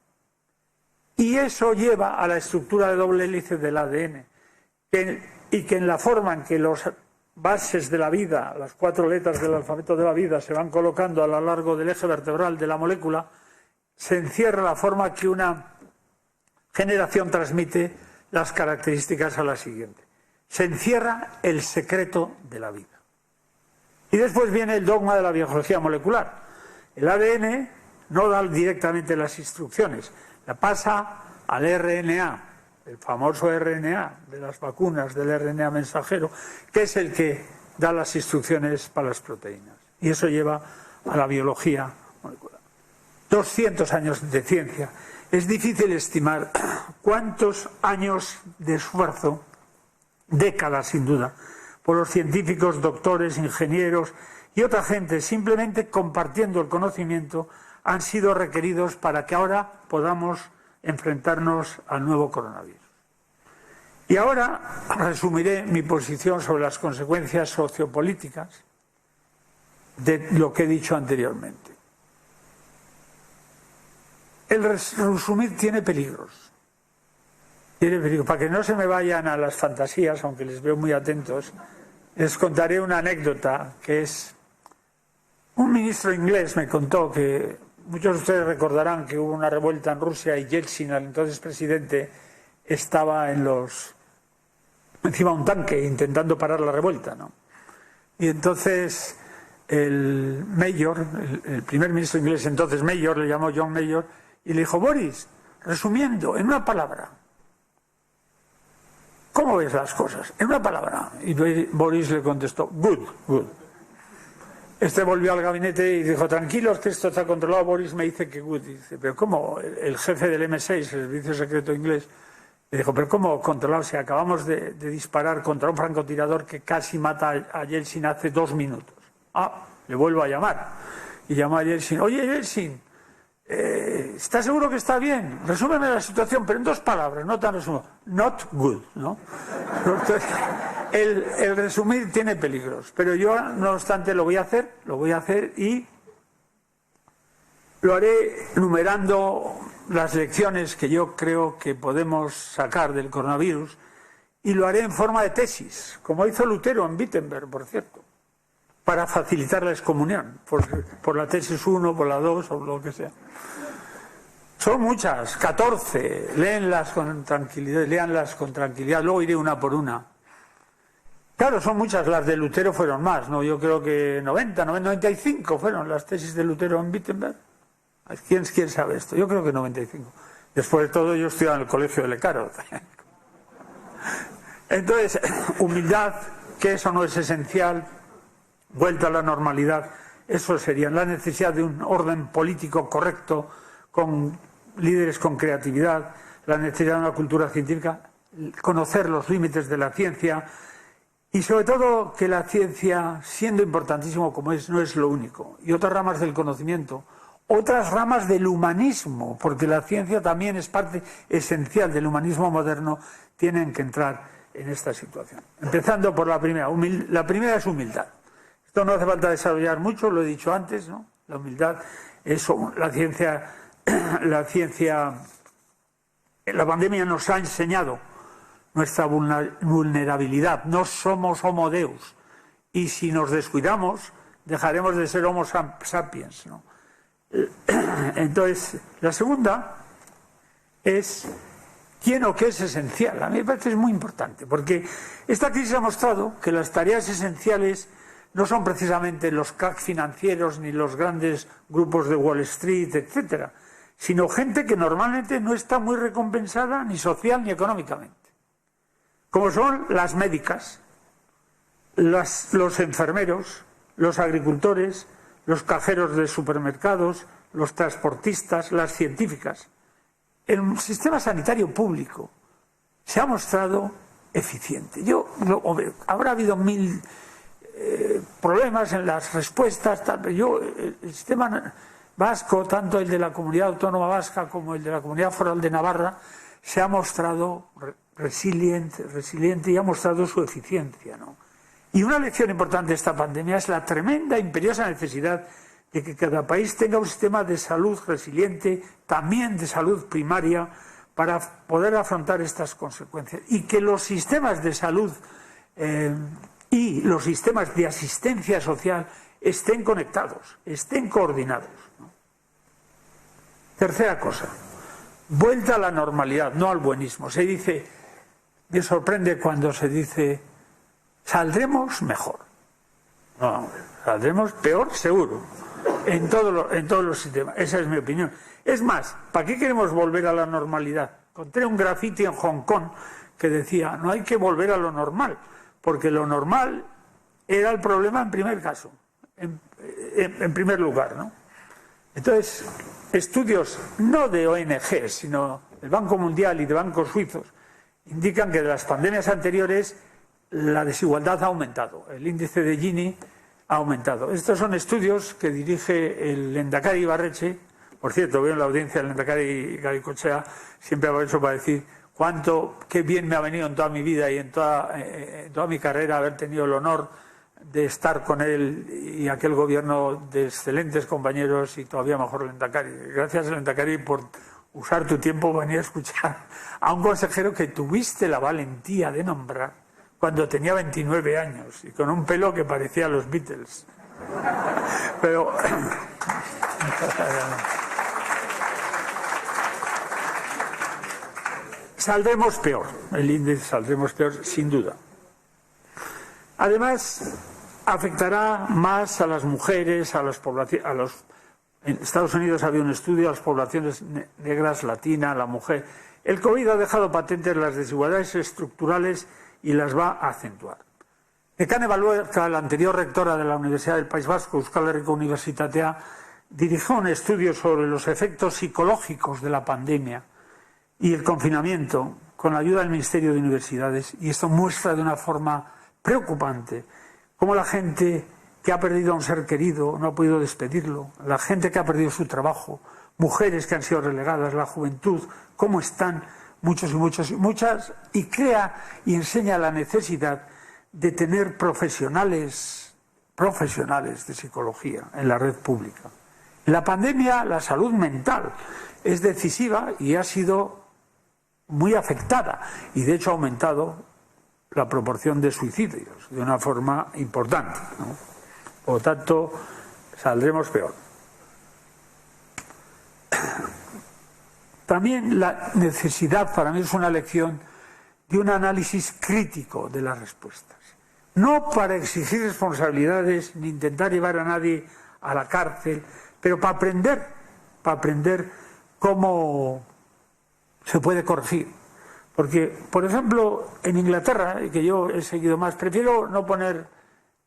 Y eso lleva a la estructura de doble hélice del ADN, y que en la forma en que las bases de la vida, las 4 letras del alfabeto de la vida, se van colocando a lo largo del eje vertebral de la molécula, se encierra la forma que una generación transmite las características a la siguiente. Se encierra el secreto de la vida. Y después viene el dogma de la biología molecular. El ADN no da directamente las instrucciones, la pasa al RNA, el famoso RNA de las vacunas, del RNA mensajero, que es el que da las instrucciones para las proteínas. Y eso lleva a la biología molecular. 200 años de ciencia. Es difícil estimar cuántos años de esfuerzo, décadas sin duda, por los científicos, doctores, ingenieros y otra gente simplemente compartiendo el conocimiento han sido requeridos para que ahora podamos enfrentarnos al nuevo coronavirus. Y ahora resumiré mi posición sobre las consecuencias sociopolíticas de lo que he dicho anteriormente. El resumir tiene peligros. Para que no se me vayan a las fantasías, aunque les veo muy atentos, les contaré una anécdota que es... Un ministro inglés me contó que muchos de ustedes recordarán que hubo una revuelta en Rusia y Yeltsin, el entonces presidente, estaba en los encima un tanque intentando parar la revuelta, ¿no? Y entonces el Mayor, el primer ministro inglés entonces, Mayor, le llamó John Mayor, y le dijo: Boris, resumiendo, en una palabra, ¿cómo ves las cosas? En una palabra. Y Boris le contestó: good, good. Este volvió al gabinete y dijo: tranquilos, que esto está controlado. Boris me dice que good. Y dice: pero ¿cómo? El jefe del MI6, el servicio secreto inglés, le dijo: pero ¿cómo controlado? Si acabamos de disparar contra un francotirador que casi mata a Yeltsin hace 2 minutos. Ah, le vuelvo a llamar. Y llamó a Yeltsin: oye, Yeltsin, ¿estás seguro que está bien? Resúmeme la situación, pero en 2 palabras, no tan resumo. Not good, ¿no? Entonces, el resumir tiene peligros, pero yo, no obstante, lo voy a hacer y lo haré numerando las lecciones que yo creo que podemos sacar del coronavirus, y lo haré en forma de tesis, como hizo Lutero en Wittenberg, por cierto, para facilitar la excomunión, por la tesis 1, por la 2 o lo que sea. Son muchas, 14, léanlas con tranquilidad, luego iré una por una. Claro, son muchas, las de Lutero fueron más, ¿no? Yo creo que 95 fueron las tesis de Lutero en Wittenberg. ¿Quién sabe esto? Yo creo que 95. Después de todo, yo estudiaba en el colegio de Lecaro. Entonces, humildad, que eso no es esencial, vuelta a la normalidad, eso sería la necesidad de un orden político correcto, con líderes con creatividad, la necesidad de una cultura científica, conocer los límites de la ciencia, y sobre todo que la ciencia, siendo importantísimo como es, no es lo único. Y otras ramas del conocimiento, otras ramas del humanismo, porque la ciencia también es parte esencial del humanismo moderno, tienen que entrar en esta situación. Empezando por la primera. La primera es humildad. Esto no hace falta desarrollar mucho, lo he dicho antes, ¿no? La humildad es la pandemia nos ha enseñado nuestra vulnerabilidad. No somos homo deus, y si nos descuidamos dejaremos de ser homo sapiens, ¿no? Entonces, la segunda es quién o qué es esencial. A mí me parece que es muy importante, porque esta crisis ha mostrado que las tareas esenciales no son precisamente los cracks financieros ni los grandes grupos de Wall Street, etcétera, sino gente que normalmente no está muy recompensada ni social ni económicamente, como son las médicas, los enfermeros, los agricultores, los cajeros de supermercados, los transportistas, las científicas. El sistema sanitario público se ha mostrado eficiente. Habrá habido 1000 problemas en las respuestas, tal, pero el sistema vasco, tanto el de la comunidad autónoma vasca como el de la comunidad foral de Navarra, se ha mostrado resiliente y ha mostrado su eficiencia, ¿no? Y una lección importante de esta pandemia es la tremenda, imperiosa necesidad de que cada país tenga un sistema de salud resiliente, también de salud primaria, para poder afrontar estas consecuencias. Y que los sistemas de salud y los sistemas de asistencia social estén conectados, estén coordinados, ¿no? Tercera cosa, vuelta a la normalidad, no al buenismo. Me sorprende cuando se dice: saldremos mejor. No, saldremos peor seguro, en todos los sistemas. Esa es mi opinión. Es más, ¿para qué queremos volver a la normalidad? Encontré un grafiti en Hong Kong que decía: no hay que volver a lo normal, porque lo normal era el problema en primer caso, en primer lugar, ¿no? Entonces, estudios no de ONG, sino del Banco Mundial y de bancos suizos, indican que de las pandemias anteriores la desigualdad ha aumentado, el índice de Gini ha aumentado. Estos son estudios que dirige el Lehendakari Ibarretxe. Por cierto, veo en la audiencia el Lehendakari Garaikoetxea, siempre aprovecho para decir qué bien me ha venido en toda mi vida y en toda mi carrera haber tenido el honor de estar con él y aquel gobierno de excelentes compañeros, y todavía mejor el Lehendakari. Gracias, Lehendakari, por usar tu tiempo para venir a escuchar a un consejero que tuviste la valentía de nombrar cuando tenía 29 años y con un pelo que parecía a los Beatles. Pero saldremos peor, el índice saldremos peor, sin duda. Además, afectará más a las mujeres, a las poblaciones. En Estados Unidos había un estudio a las poblaciones negras, latinas, la mujer. El COVID ha dejado patentes las desigualdades estructurales y las va a acentuar. Nekane Balluerka, la anterior rectora de la Universidad del País Vasco, Euskal Herriko Unibertsitatea, dirigió un estudio sobre los efectos psicológicos de la pandemia y el confinamiento con la ayuda del Ministerio de Universidades, y esto muestra de una forma preocupante cómo la gente que ha perdido a un ser querido no ha podido despedirlo, la gente que ha perdido su trabajo, mujeres que han sido relegadas, la juventud, cómo están muchos y muchas, y crea y enseña la necesidad de tener profesionales de psicología en la red pública. En la pandemia, la salud mental es decisiva y ha sido muy afectada, y de hecho ha aumentado la proporción de suicidios de una forma importante, ¿no? Por lo tanto, saldremos peor. También la necesidad, para mí es una lección, de un análisis crítico de las respuestas. No para exigir responsabilidades ni intentar llevar a nadie a la cárcel, pero para aprender cómo se puede corregir. Porque, por ejemplo, en Inglaterra, que yo he seguido más, prefiero no poner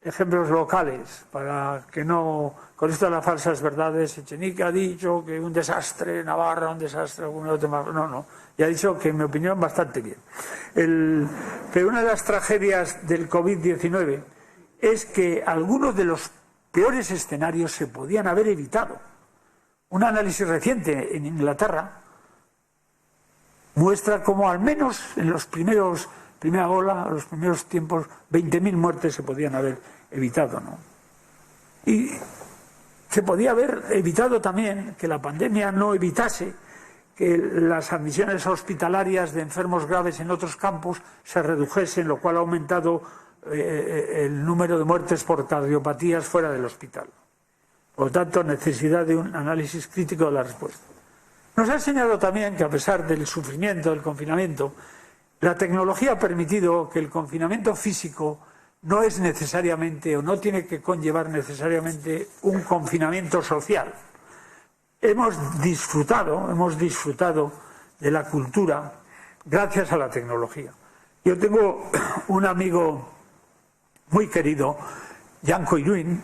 ejemplos locales para que no, con esto de las falsas verdades, Echenique ha dicho que un desastre, Navarra, un desastre, algún otro, no, y ha dicho que en mi opinión bastante bien. Pero una de las tragedias del COVID-19 es que algunos de los peores escenarios se podían haber evitado. Un análisis reciente en Inglaterra muestra cómo al menos en los primera ola, los primeros tiempos, 20.000 muertes se podían haber evitado, ¿no? Y se podía haber evitado también que la pandemia no evitase que las admisiones hospitalarias de enfermos graves en otros campos se redujesen, lo cual ha aumentado el número de muertes por cardiopatías fuera del hospital. Por lo tanto, necesidad de un análisis crítico de la respuesta. Nos ha enseñado también que, a pesar del sufrimiento del confinamiento, la tecnología ha permitido que el confinamiento físico no es necesariamente o no tiene que conllevar necesariamente un confinamiento social. Hemos disfrutado de la cultura gracias a la tecnología. Yo tengo un amigo muy querido, Janko Iruin,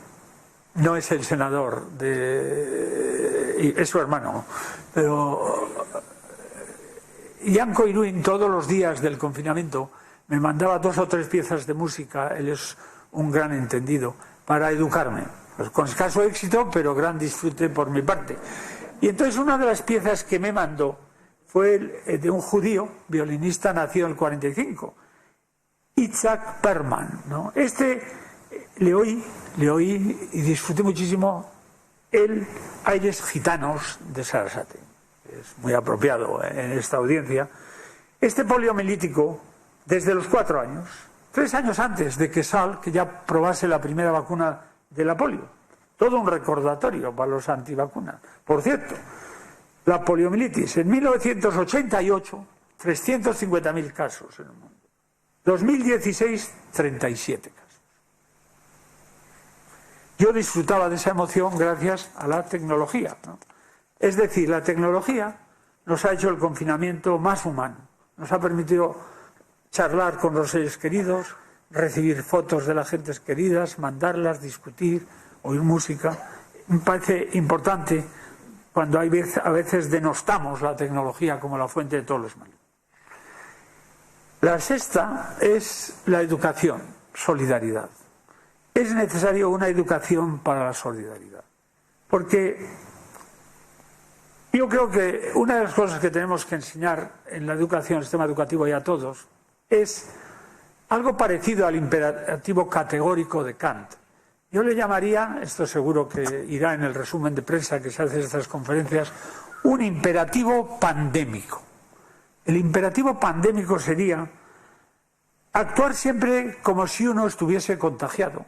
no es el senador, es su hermano, pero Janko Iruin todos los días del confinamiento me mandaba 2 o 3 piezas de música, él es un gran entendido, para educarme, pues con escaso éxito, pero gran disfrute por mi parte. Y entonces una de las piezas que me mandó fue de un judío, violinista nacido en el 45, Itzhak Perlman, ¿no? Le oí y disfruté muchísimo el Aires Gitanos de Sarasate. Es muy apropiado en esta audiencia. Este poliomielítico, desde los 4 años, 3 años antes de que que ya probase la primera vacuna de la polio. Todo un recordatorio para los antivacunas. Por cierto, la poliomielitis en 1988, 350.000 casos en el mundo. 2016, 37 casos. Yo disfrutaba de esa emoción gracias a la tecnología, ¿no? Es decir, la tecnología nos ha hecho el confinamiento más humano. Nos ha permitido charlar con los seres queridos, recibir fotos de las gentes queridas, mandarlas, discutir, oír música. Me parece importante cuando a veces denostamos la tecnología como la fuente de todos los males. La sexta es la educación, solidaridad. Es necesario una educación para la solidaridad, porque yo creo que una de las cosas que tenemos que enseñar en la educación, el sistema educativo y a todos, es algo parecido al imperativo categórico de Kant. Yo le llamaría, esto seguro que irá en el resumen de prensa que se hace en estas conferencias, un imperativo pandémico. El imperativo pandémico sería actuar siempre como si uno estuviese contagiado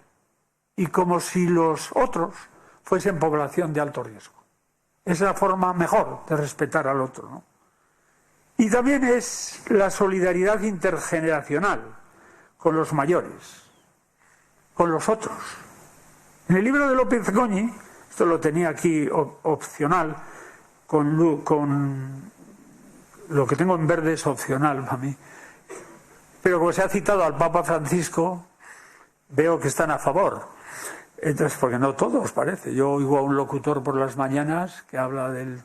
y como si los otros fuesen población de alto riesgo. Es la forma mejor de respetar al otro, ¿no? Y también es la solidaridad intergeneracional con los mayores, con los otros. En el libro de López Goñi, esto lo tenía aquí opcional, con lo que tengo en verde es opcional para mí, pero como se ha citado al Papa Francisco, veo que están a favor. Entonces, porque no todos parece. Yo oigo a un locutor por las mañanas que habla del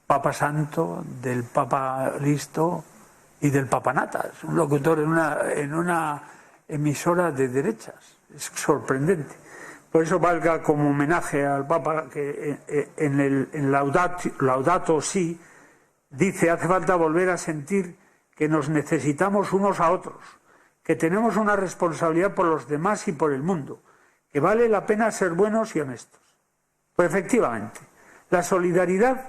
Papa Santo, del Papa Listo y del Papa Natas. Un locutor en una emisora de derechas. Es sorprendente. Por eso valga como homenaje al Papa que en Laudato Si dice: hace falta volver a sentir que nos necesitamos unos a otros, que tenemos una responsabilidad por los demás y por el mundo, que vale la pena ser buenos y honestos. Pues efectivamente, la solidaridad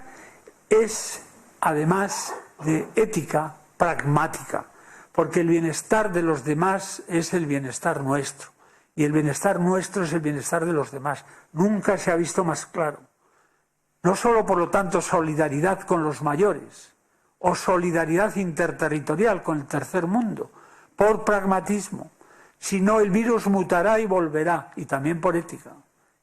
es, además de ética, pragmática, porque el bienestar de los demás es el bienestar nuestro, y el bienestar nuestro es el bienestar de los demás. Nunca se ha visto más claro. No solo, por lo tanto, solidaridad con los mayores, o solidaridad interterritorial con el tercer mundo, por pragmatismo, sino el virus mutará y volverá, y también por ética.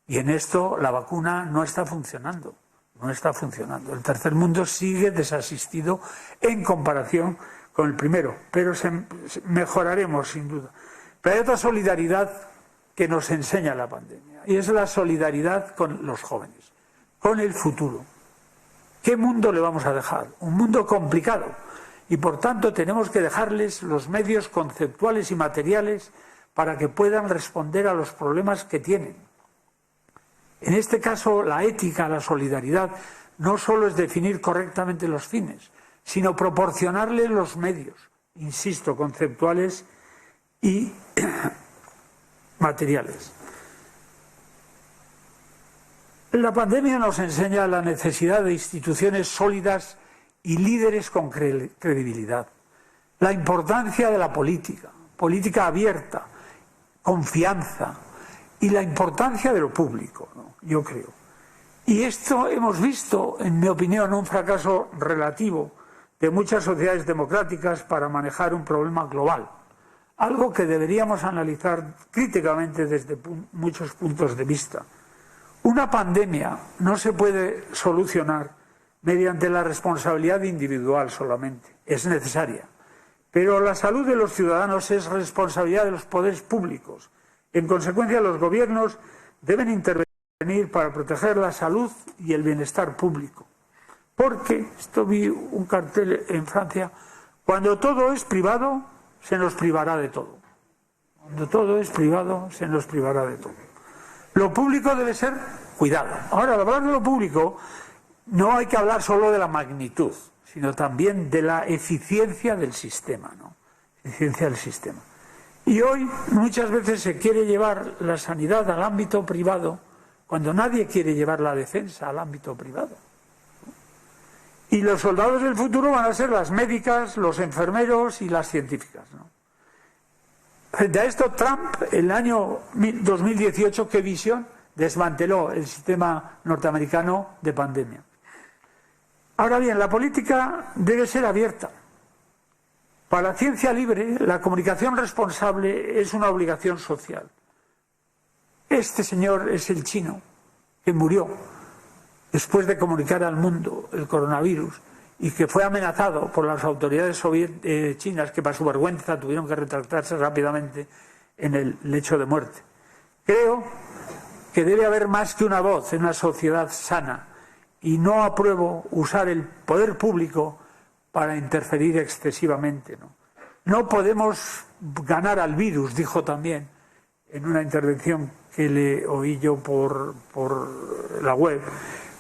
Y en esto la vacuna no está funcionando, no está funcionando. El tercer mundo sigue desasistido en comparación con el primero, pero mejoraremos sin duda. Pero hay otra solidaridad que nos enseña la pandemia, y es la solidaridad con los jóvenes, con el futuro. ¿Qué mundo le vamos a dejar? Un mundo complicado, y por tanto tenemos que dejarles los medios conceptuales y materiales para que puedan responder a los problemas que tienen. En este caso, la ética, la solidaridad, no solo es definir correctamente los fines, sino proporcionarles los medios, insisto, conceptuales y materiales. La pandemia nos enseña la necesidad de instituciones sólidas y líderes con credibilidad, la importancia de la política abierta, confianza, y la importancia de lo público, ¿no? Yo creo. Y esto hemos visto, en mi opinión, un fracaso relativo de muchas sociedades democráticas para manejar un problema global, algo que deberíamos analizar críticamente desde muchos puntos de vista. Una pandemia no se puede solucionar mediante la responsabilidad individual solamente, es necesaria. Pero la salud de los ciudadanos es responsabilidad de los poderes públicos. En consecuencia, los gobiernos deben intervenir para proteger la salud y el bienestar público. Porque, esto vi un cartel en Francia, cuando todo es privado, se nos privará de todo. Cuando todo es privado, se nos privará de todo. Lo público debe ser cuidado. Ahora, al hablar de lo público, no hay que hablar solo de la magnitud, sino también de la eficiencia del sistema, ¿no? Eficiencia del sistema. Y hoy muchas veces se quiere llevar la sanidad al ámbito privado, cuando nadie quiere llevar la defensa al ámbito privado. Y los soldados del futuro van a ser las médicas, los enfermeros y las científicas, ¿no? Frente a esto, Trump, el año 2018, ¿qué visión? Desmanteló el sistema norteamericano de pandemia. Ahora bien, la política debe ser abierta. Para la ciencia libre, la comunicación responsable es una obligación social. Este señor es el chino que murió después de comunicar al mundo el coronavirus y que fue amenazado por las autoridades chinas, que para su vergüenza tuvieron que retractarse rápidamente en el lecho de muerte. Creo que debe haber más que una voz en una sociedad sana, y no apruebo usar el poder público para interferir excesivamente, ¿no? No podemos ganar al virus, dijo también en una intervención que le oí yo por la web,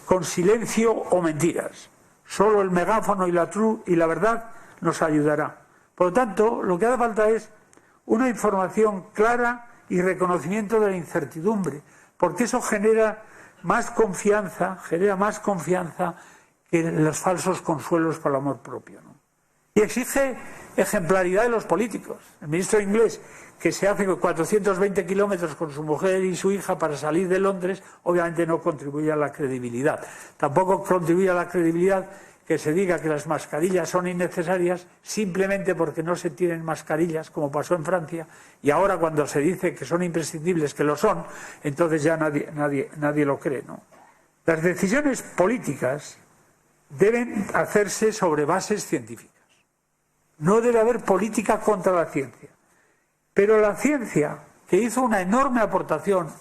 con silencio o mentiras. Solo el megáfono y la verdad nos ayudará. Por lo tanto, lo que hace falta es una información clara y reconocimiento de la incertidumbre, porque eso genera más confianza que los falsos consuelos por el amor propio, ¿no? Y exige ejemplaridad de los políticos. El ministro inglés, que se hace 420 kilómetros con su mujer y su hija para salir de Londres, obviamente no contribuye a la credibilidad. Tampoco contribuye a la credibilidad que se diga que las mascarillas son innecesarias simplemente porque no se tienen mascarillas, como pasó en Francia, y ahora cuando se dice que son imprescindibles, que lo son, entonces ya nadie lo cree, ¿no? Las decisiones políticas deben hacerse sobre bases científicas. No debe haber política contra la ciencia. Pero la ciencia, que hizo una enorme aportación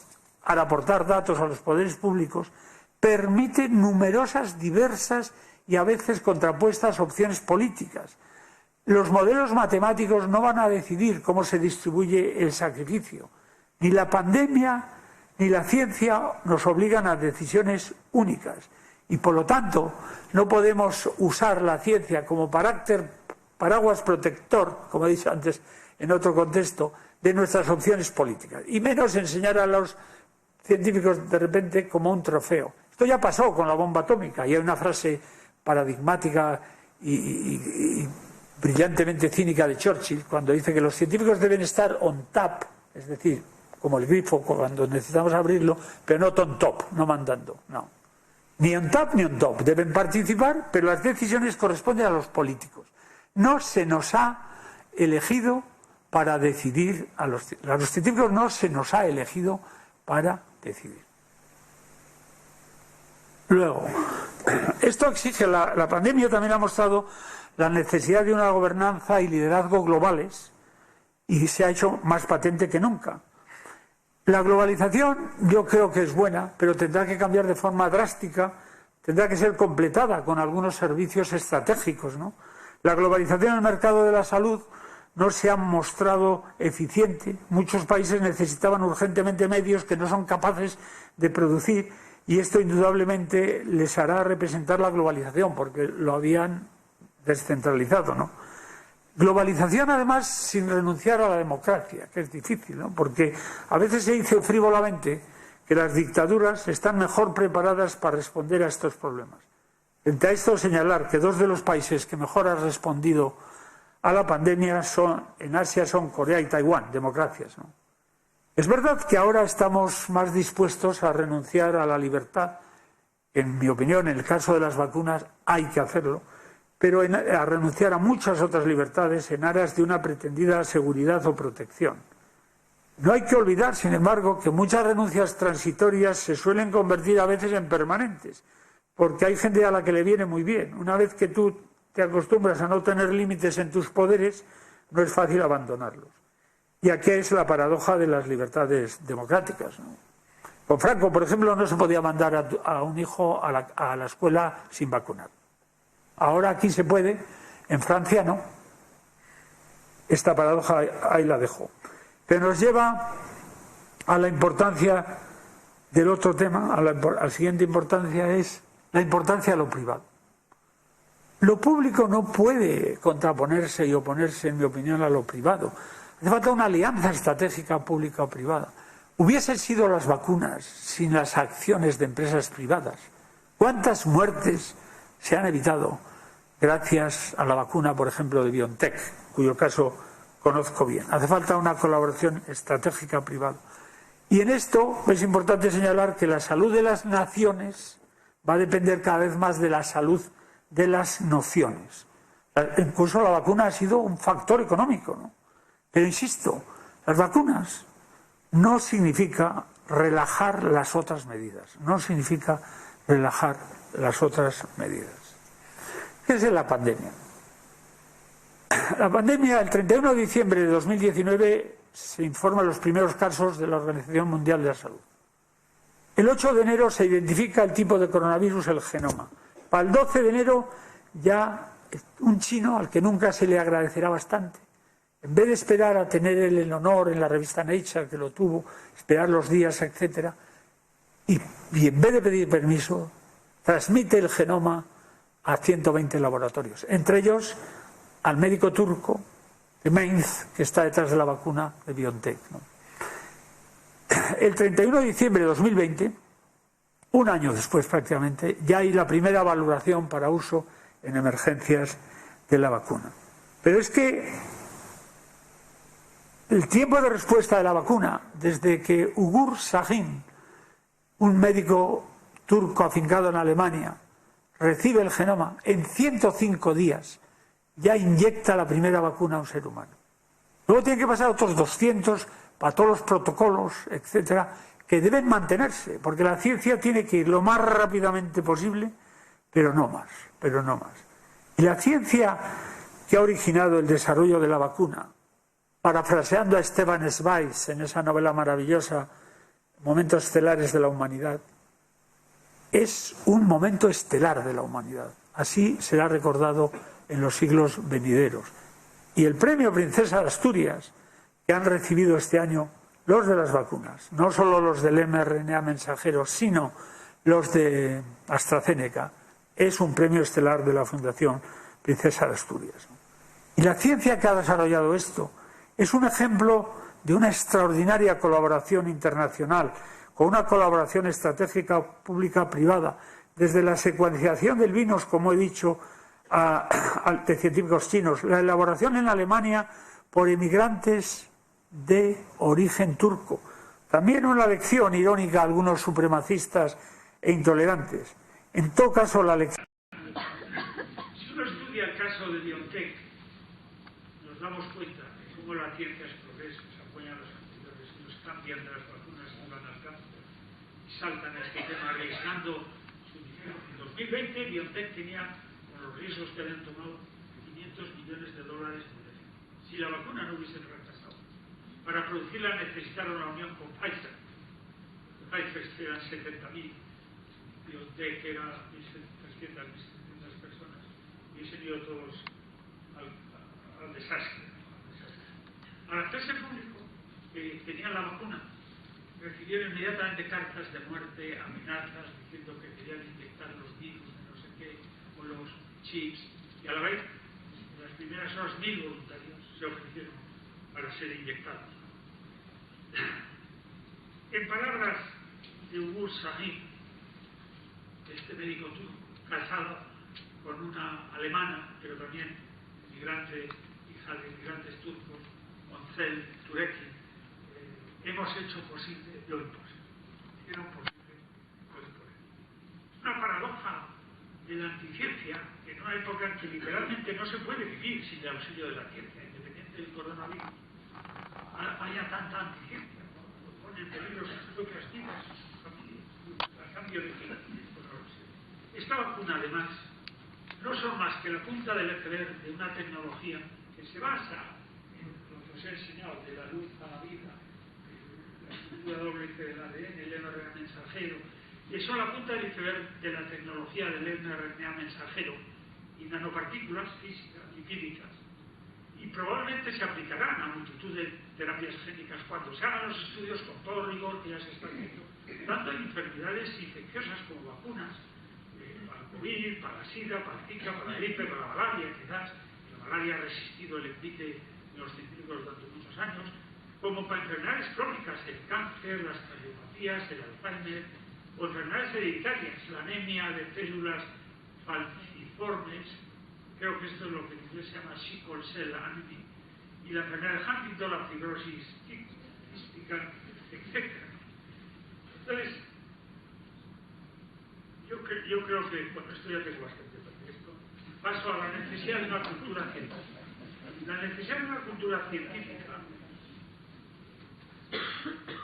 al aportar datos a los poderes públicos, permite numerosas, diversas y a veces contrapuestas opciones políticas. Los modelos matemáticos no van a decidir cómo se distribuye el sacrificio. Ni la pandemia ni la ciencia nos obligan a decisiones únicas. Y por lo tanto, no podemos usar la ciencia como paraguas protector, como he dicho antes en otro contexto, de nuestras opciones políticas. Y menos enseñar a los científicos de repente como un trofeo. Esto ya pasó con la bomba atómica y hay una frase paradigmática y brillantemente cínica de Churchill cuando dice que los científicos deben estar on tap, es decir, como el grifo cuando necesitamos abrirlo, pero no on top, no mandando, no. Ni on tap ni on top, deben participar, pero las decisiones corresponden a los políticos. No se nos ha elegido para decidir, a los científicos no se nos ha elegido para decidir. Luego, esto exige, la pandemia también ha mostrado la necesidad de una gobernanza y liderazgo globales y se ha hecho más patente que nunca. La globalización yo creo que es buena, pero tendrá que cambiar de forma drástica, tendrá que ser completada con algunos servicios estratégicos, ¿no? La globalización en el mercado de la salud no se ha mostrado eficiente. Muchos países necesitaban urgentemente medios que no son capaces de producir y esto indudablemente les hará representar la globalización porque lo habían descentralizado, ¿no? Globalización además sin renunciar a la democracia, que es difícil, ¿no? Porque a veces se dice frívolamente que las dictaduras están mejor preparadas para responder a estos problemas. Frente a esto señalar que dos de los países que mejor han respondido a la pandemia en Asia son Corea y Taiwán, democracias, ¿no? Es verdad que ahora estamos más dispuestos a renunciar a la libertad. En mi opinión, en el caso de las vacunas hay que hacerlo, pero a renunciar a muchas otras libertades en aras de una pretendida seguridad o protección. No hay que olvidar, sin embargo, que muchas renuncias transitorias se suelen convertir a veces en permanentes, porque hay gente a la que le viene muy bien. Una vez que tú te acostumbras a no tener límites en tus poderes, no es fácil abandonarlos. Y aquí es la paradoja de las libertades democráticas, ¿no? Con Franco, por ejemplo, no se podía mandar a un hijo a la escuela sin vacunar. Ahora aquí se puede, en Francia no. Esta paradoja ahí la dejo. Pero nos lleva a la importancia del otro tema, a la siguiente importancia es la importancia de lo privado. Lo público no puede contraponerse y oponerse, en mi opinión, a lo privado. Hace falta una alianza estratégica pública o privada. Hubiesen sido las vacunas sin las acciones de empresas privadas. ¿Cuántas muertes se han evitado gracias a la vacuna, por ejemplo, de BioNTech, cuyo caso conozco bien? Hace falta una colaboración estratégica privada. Y en esto es importante señalar que la salud de las naciones va a depender cada vez más de la salud de las nociones. Incluso la vacuna ha sido un factor económico, ¿no? Pero insisto, las vacunas no significa relajar las otras medidas. No significa relajar las otras medidas. ¿Qué es la pandemia? La pandemia, el 31 de diciembre de 2019, se informan los primeros casos de la Organización Mundial de la Salud. El 8 de enero se identifica el tipo de coronavirus, el genoma. Para el 12 de enero ya un chino, al que nunca se le agradecerá bastante, en vez de esperar a tener el honor en la revista Nature, que lo tuvo, esperar los días, etc., y en vez de pedir permiso, transmite el genoma a 120 laboratorios, entre ellos al médico turco de Mainz, que está detrás de la vacuna de BioNTech, ¿no? El 31 de diciembre de 2020, un año después prácticamente, ya hay la primera valoración para uso en emergencias de la vacuna. Pero es que el tiempo de respuesta de la vacuna, desde que Ugur Sahin, un médico turco afincado en Alemania, recibe el genoma, en 105 días ya inyecta la primera vacuna a un ser humano. Luego tienen que pasar otros 200 para todos los protocolos, etcétera, que deben mantenerse, porque la ciencia tiene que ir lo más rápidamente posible, pero no más. Y la ciencia que ha originado el desarrollo de la vacuna, parafraseando a Stefan Zweig en esa novela maravillosa, Momentos estelares de la humanidad, es un momento estelar de la humanidad. Así será recordado en los siglos venideros. Y el premio Princesa de Asturias, que han recibido este año los de las vacunas, no solo los del mRNA mensajero, sino los de AstraZeneca, es un premio estelar de la Fundación Princesa de Asturias. Y la ciencia que ha desarrollado esto es un ejemplo de una extraordinaria colaboración internacional, con una colaboración estratégica pública-privada, desde la secuenciación del virus, como he dicho, de científicos chinos, la elaboración en Alemania por emigrantes de origen turco. También una lección irónica a algunos supremacistas e intolerantes. En todo caso, la lección... Si uno estudia el caso de BioNTech, nos damos cuenta de cómo la ciencia es progreso, se apoyan los anteriores y los cambian de las vacunas y van al campo y saltan a este tema arriesgando su dinero. En 2020 BioNTech tenía, con los riesgos que habían tomado, $500 millones de dólares. Si la vacuna no hubiese fracasado, para producirla necesitaron la unión con Pfizer. Pfizer eran 70.000, BioNTech era 1.300, 1.700 personas, y hubiesen ido todos al desastre. Al hacerse público que tenían la vacuna, recibieron inmediatamente cartas de muerte, amenazas, diciendo que querían inyectar los virus de no sé qué, o los chips, y a la vez, en las primeras horas, 1.000 voluntarios se ofrecieron para ser inyectados. En palabras de Ugur Sahin, este médico turco, casado con una alemana, pero también inmigrante, hija de inmigrantes turcos, Moncel Tureki, hemos hecho posible lo imposible. Hicieron posible lo imposible. Una paradoja de la anticiencia, en una época en que literalmente no se puede vivir sin el auxilio de la ciencia, independiente del coronavirus. Haya tanta anticiencia, ¿no? Pone en peligro sus propias vidas, sus familias, a cambio de que esta vacuna, además, no son más que la punta del iceberg de una tecnología que se basa en lo que os he enseñado, de la luz a la vida, la estructura doble del ADN, el mRNA mensajero, y son la punta del iceberg de la tecnología del mRNA mensajero y nanopartículas físicas, lipídicas, y probablemente se aplicarán a multitud de terapias génicas cuando se hagan los estudios con todo rigor que ya se está haciendo, tanto en enfermedades infecciosas como vacunas, para el COVID, para la SIDA, para el Zika, para la gripe, para la malaria, quizás. La malaria ha resistido el envite de los científicos durante muchos años, como para enfermedades crónicas, el cáncer, las cardiopatías, el Alzheimer, o enfermedades hereditarias, la anemia de células falciformes, creo que esto es lo que en inglés se llama sickle cell anemia, y la enfermedad de Huntington, la fibrosis quística, etc. Entonces, yo creo que, bueno, esto ya tengo bastante de esto, paso a la necesidad de una cultura científica. La necesidad de una cultura científica,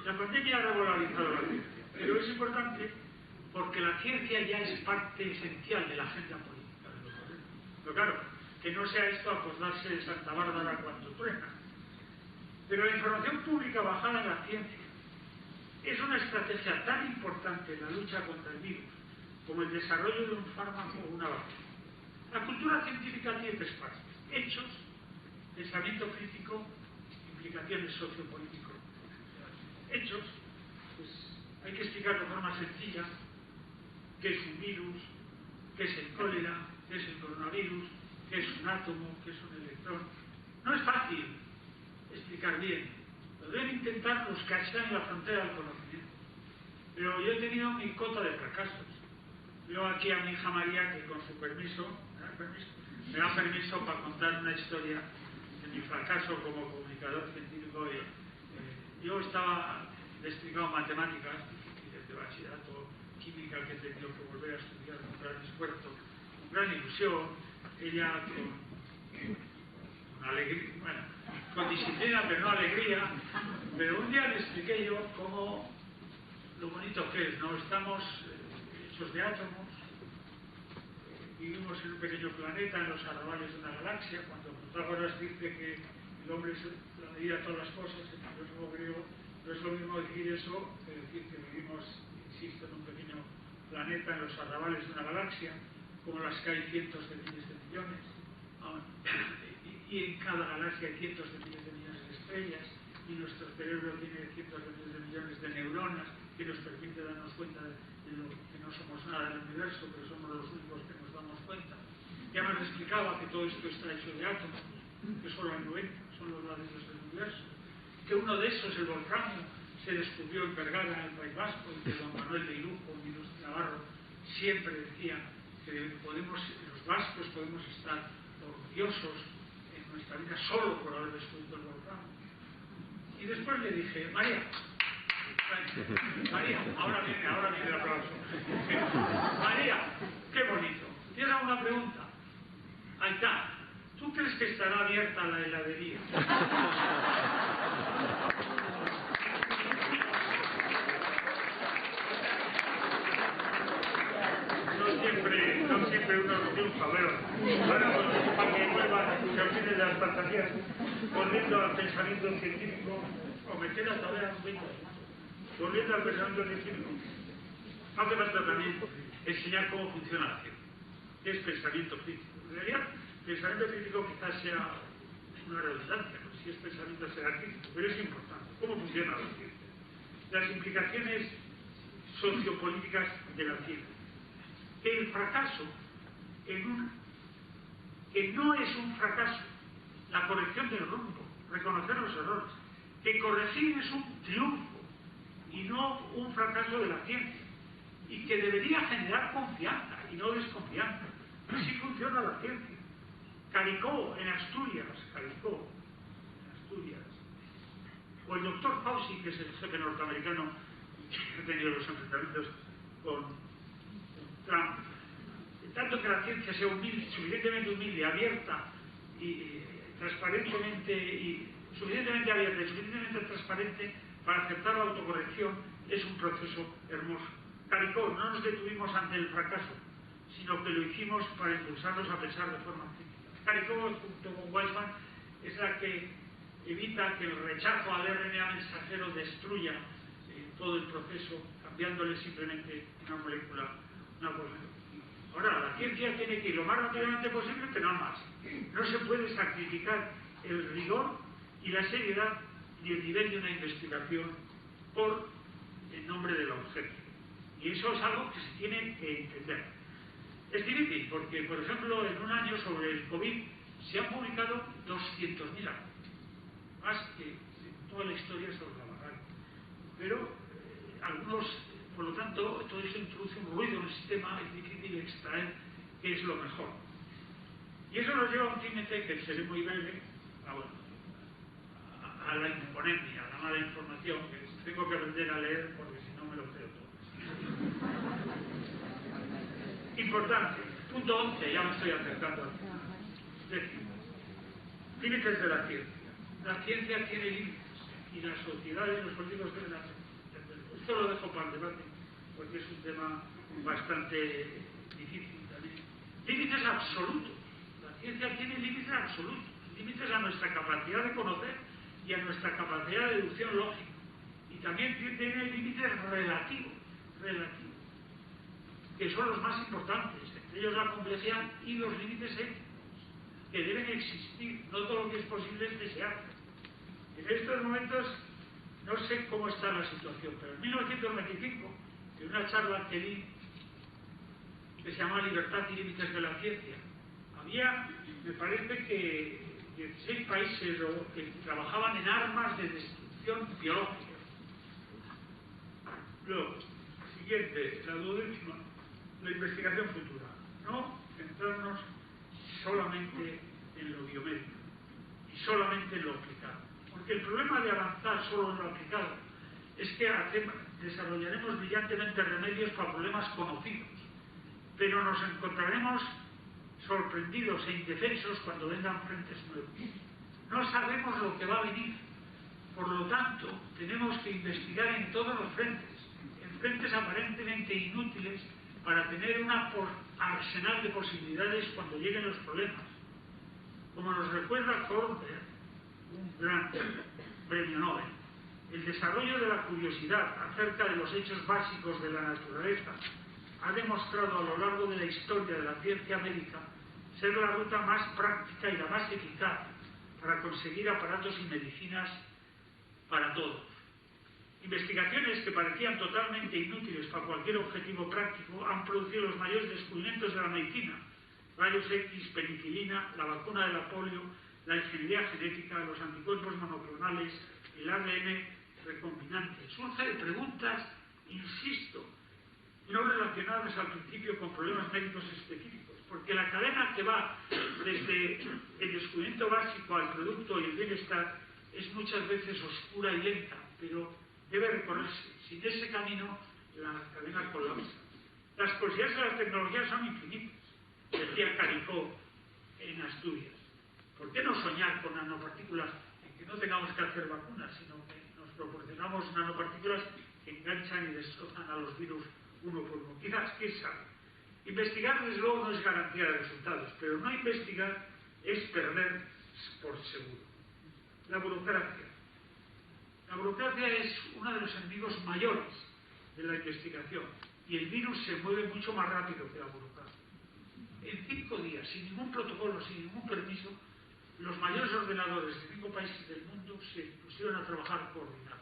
la pandemia ha regularizado la ciencia, pero es importante porque la ciencia ya es parte esencial de la agenda política de los gobiernos. Pero claro, que no sea esto acordarse de Santa Bárbara cuando truena. Pero la información pública basada en la ciencia es una estrategia tan importante en la lucha contra el virus como el desarrollo de un fármaco o una vacuna. La cultura científica tiene tres partes: hechos, pensamiento crítico, implicaciones sociopolíticas. Hechos, pues hay que explicar de forma sencilla qué es un virus, qué es el cólera, qué es el coronavirus, qué es un átomo, qué es un electrón. No es fácil explicar bien, lo deben intentar los que están en la frontera del conocimiento. Pero yo he tenido mi cota de fracasos. Veo aquí a mi hija María, que con su permiso, me da permiso para contar una historia de mi fracaso como comunicador científico. Yo le he explicado matemáticas difíciles de bachillerato, química que he tenido que volver a estudiar con gran esfuerzo, con gran ilusión, ella con alegría, bueno, con disciplina pero no alegría, pero un día le expliqué yo cómo lo bonito que es, ¿no? Estamos hechos de átomos, vivimos en un pequeño planeta en los arrabales de una galaxia. Cuando Protágoras dice que el hombre es la medida de todas las cosas, en el filósofo griego, no es lo mismo decir eso que decir que vivimos, insisto, en un pequeño planeta en los arrabales de una galaxia, como las que hay cientos de miles de millones, y en cada galaxia hay cientos de miles de estrellas, y nuestro cerebro tiene cientos de miles de millones de neuronas que nos permite darnos cuenta de lo que no somos nada del universo, pero somos los únicos que nos damos cuenta. Ya me explicaba que todo esto está hecho de átomos, que solo hay 90, son los ladrillos del universo, que uno de esos, el volcán, se descubrió en Vergara, en el País Vasco, y que don Manuel de Irujo, un ilustre navarro, siempre decía que los vascos podemos estar orgullosos en nuestra vida solo por haber descubierto el volcán. Y después le dije, María, ahora viene el aplauso. María, qué bonito. ¿Tienes alguna pregunta? Ahí está. ¿Tú crees que estará abierta la heladería? No siempre uno triunfa, pero ahora para que vuelva se olvide de las fantasías, volviendo al pensamiento científico, o me queda todavía un 20. Volviendo al pensamiento científico, hace falta también enseñar cómo funciona la ciencia. ¿Qué es pensamiento crítico? En realidad, pensamiento crítico quizás sea una redundancia, ¿no? Si es pensamiento será crítico, pero es importante. ¿Cómo funciona la ciencia? Las implicaciones sociopolíticas de la ciencia. El fracaso que no es un fracaso, la corrección del rumbo, reconocer los errores, que corregir es un triunfo y no un fracaso de la ciencia, y que debería generar confianza y no desconfianza. Así funciona la ciencia. Caricó en Asturias, o el doctor Fauci, que es el jefe norteamericano que ha tenido los enfrentamientos con Trump, tanto que la ciencia sea humilde, suficientemente humilde, abierta y transparentemente, y suficientemente abierta y suficientemente transparente para aceptar la autocorrección, es un proceso hermoso. Caricó, no nos detuvimos ante el fracaso, sino que lo hicimos para impulsarnos a pensar de forma crítica. Caricó, junto con Weizmann, es la que evita que el rechazo al RNA mensajero destruya todo el proceso, cambiándole simplemente una molécula. Ahora, la ciencia tiene que ir lo más rápidamente posible, pero no más. No se puede sacrificar el rigor y la seriedad y el nivel de una investigación por el nombre de la urgencia. Y eso es algo que se tiene que entender. Es difícil porque, por ejemplo, en un año sobre el COVID se han publicado 200.000 artículos, más que en toda la historia sobre la malaria. Pero algunos, por lo tanto, todo eso introduce un ruido en el sistema, es difícil extraer qué es lo mejor. Y eso nos lleva a un tímete que seré muy breve, a la imponencia, a la mala información, que tengo que aprender a leer porque si no me lo creo todo. Importante, punto 11, ya me estoy acercando. Límites de la ciencia. La ciencia tiene límites y las sociedades y los políticos deben hacerlo. Esto lo dejo para el debate porque es un tema bastante difícil también. Límites absolutos. La ciencia tiene límites absolutos, límites a nuestra capacidad de conocer y a nuestra capacidad de deducción lógica. Y también tiene límites relativos, que son los más importantes, entre ellos la complejidad y los límites éticos, que deben existir. No todo lo que es posible es deseable. En estos momentos no sé cómo está la situación, pero en 1995, en una charla que di, que se llama Libertad y límites de la ciencia, había, me parece que 16 países que trabajaban en armas de destrucción biológica. Luego, siguiente, la duodécima, la investigación futura. No centrarnos solamente en lo biomédico y solamente en lo aplicado. Porque el problema de avanzar solo en lo aplicado es que desarrollaremos brillantemente remedios para problemas conocidos, pero nos encontraremos sorprendidos e indefensos cuando vengan frentes nuevos. No sabemos lo que va a venir, por lo tanto, tenemos que investigar en todos los frentes, en frentes aparentemente inútiles, para tener un arsenal de posibilidades cuando lleguen los problemas. Como nos recuerda Thorndike, un gran premio Nobel, el desarrollo de la curiosidad acerca de los hechos básicos de la naturaleza ha demostrado a lo largo de la historia de la ciencia médica ser la ruta más práctica y la más eficaz para conseguir aparatos y medicinas para todos. Investigaciones que parecían totalmente inútiles para cualquier objetivo práctico han producido los mayores descubrimientos de la medicina: rayos X, penicilina, la vacuna de la polio, la ingeniería genética, los anticuerpos monoclonales, el ADN recombinante. Surge de preguntas, insisto, no relacionadas al principio con problemas médicos específicos, porque la cadena que va desde el descubrimiento básico al producto y el bienestar es muchas veces oscura y lenta, pero debe recorrerse. Sin ese camino, la cadena colapsa. Las posibilidades de las tecnologías son infinitas, decía Caricó en Asturias. ¿Por qué no soñar con nanopartículas en que no tengamos que hacer vacunas, sino que nos proporcionamos nanopartículas que enganchan y destrozan a los virus uno por uno? Quizás, quién sabe. Investigar, desde luego, no es garantía de resultados, pero no investigar es perder por seguro. La burocracia. La burocracia es uno de los enemigos mayores de la investigación, y el virus se mueve mucho más rápido que la burocracia. En 5 días, sin ningún protocolo, sin ningún permiso, los mayores ordenadores de 5 países del mundo se pusieron a trabajar coordinados.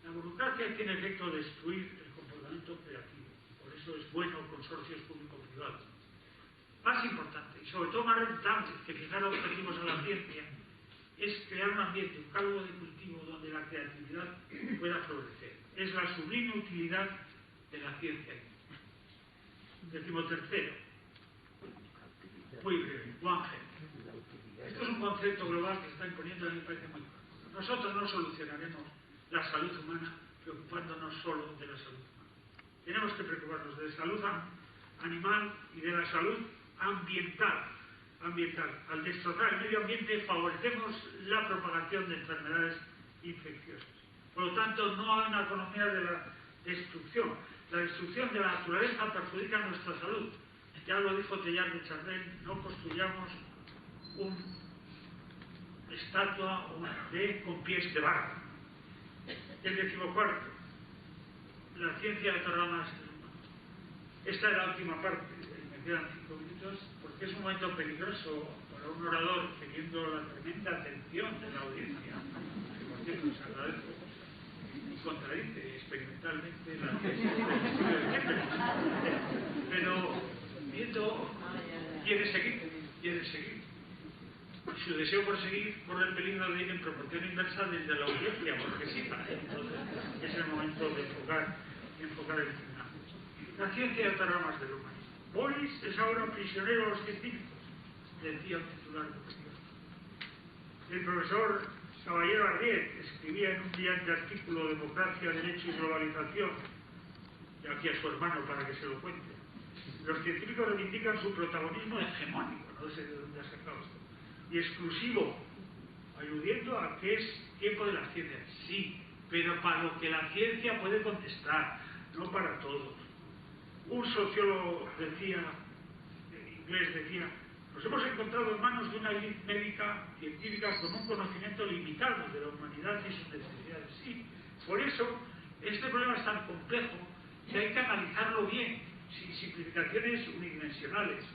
La burocracia tiene efecto de destruir el comportamiento creativo, y por eso es bueno consorcios público-privados. Más importante, y sobre todo más rentable que fijar objetivos a la ciencia, es crear un ambiente, un caldo de cultivo donde la creatividad pueda florecer. Es la sublime utilidad de la ciencia. 13º, muy breve, One Health. Esto es un concepto global que se está imponiendo, y me parece muy corto. Nosotros no solucionaremos la salud humana preocupándonos solo de la salud humana. Tenemos que preocuparnos de la salud animal y de la salud ambiental. Al destrozar el medio ambiente favorecemos la propagación de enfermedades infecciosas. Por lo tanto, no hay una economía de la destrucción. La destrucción de la naturaleza perjudica nuestra salud. Ya lo dijo Teilhard de Chardin, no construyamos una estatua con pies de barro. El 14º, la ciencia de otras ramas del humano. Esta es la última parte, me quedan 5 minutos, porque es un momento peligroso para un orador, teniendo la tremenda atención de la audiencia, que por cierto les agradezco, y contradice experimentalmente la tesis pero viendo, quiere seguir. Y su deseo por seguir corre el peligro de ir en proporción inversa desde la audiencia, porque sí, entonces es el momento de enfocar el final. La ciencia de otras ramas del humanismo. Boris es ahora prisionero de los científicos, decía un titular de cuestión. El profesor Caballero Arriet escribía en un brillante artículo Democracia, Derecho y Globalización, y aquí a su hermano para que se lo cuente. Los científicos reivindican su protagonismo hegemónico, no sé de dónde ha sacado esto, y exclusivo, aludiendo a que es tiempo de la ciencia. Sí, pero para lo que la ciencia puede contestar, no para todos. Un sociólogo inglés decía: nos hemos encontrado en manos de una élite médica científica con un conocimiento limitado de la humanidad y sus necesidades. Sí, por eso este problema es tan complejo que hay que analizarlo bien, sin simplificaciones unidimensionales.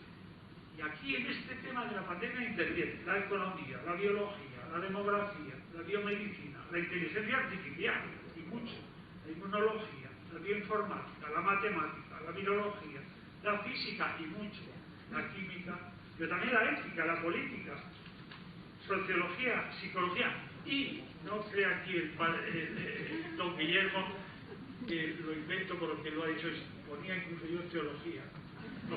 Y aquí en este tema de la pandemia interviene la economía, la biología, la demografía, la biomedicina, la inteligencia artificial y mucho, la inmunología, la bioinformática, la matemática, la virología, la física y mucho, la química, pero también la ética, la política, sociología, psicología. Y no crea aquí el don Guillermo que lo invento por lo que lo ha dicho, ponía incluso yo teología. No.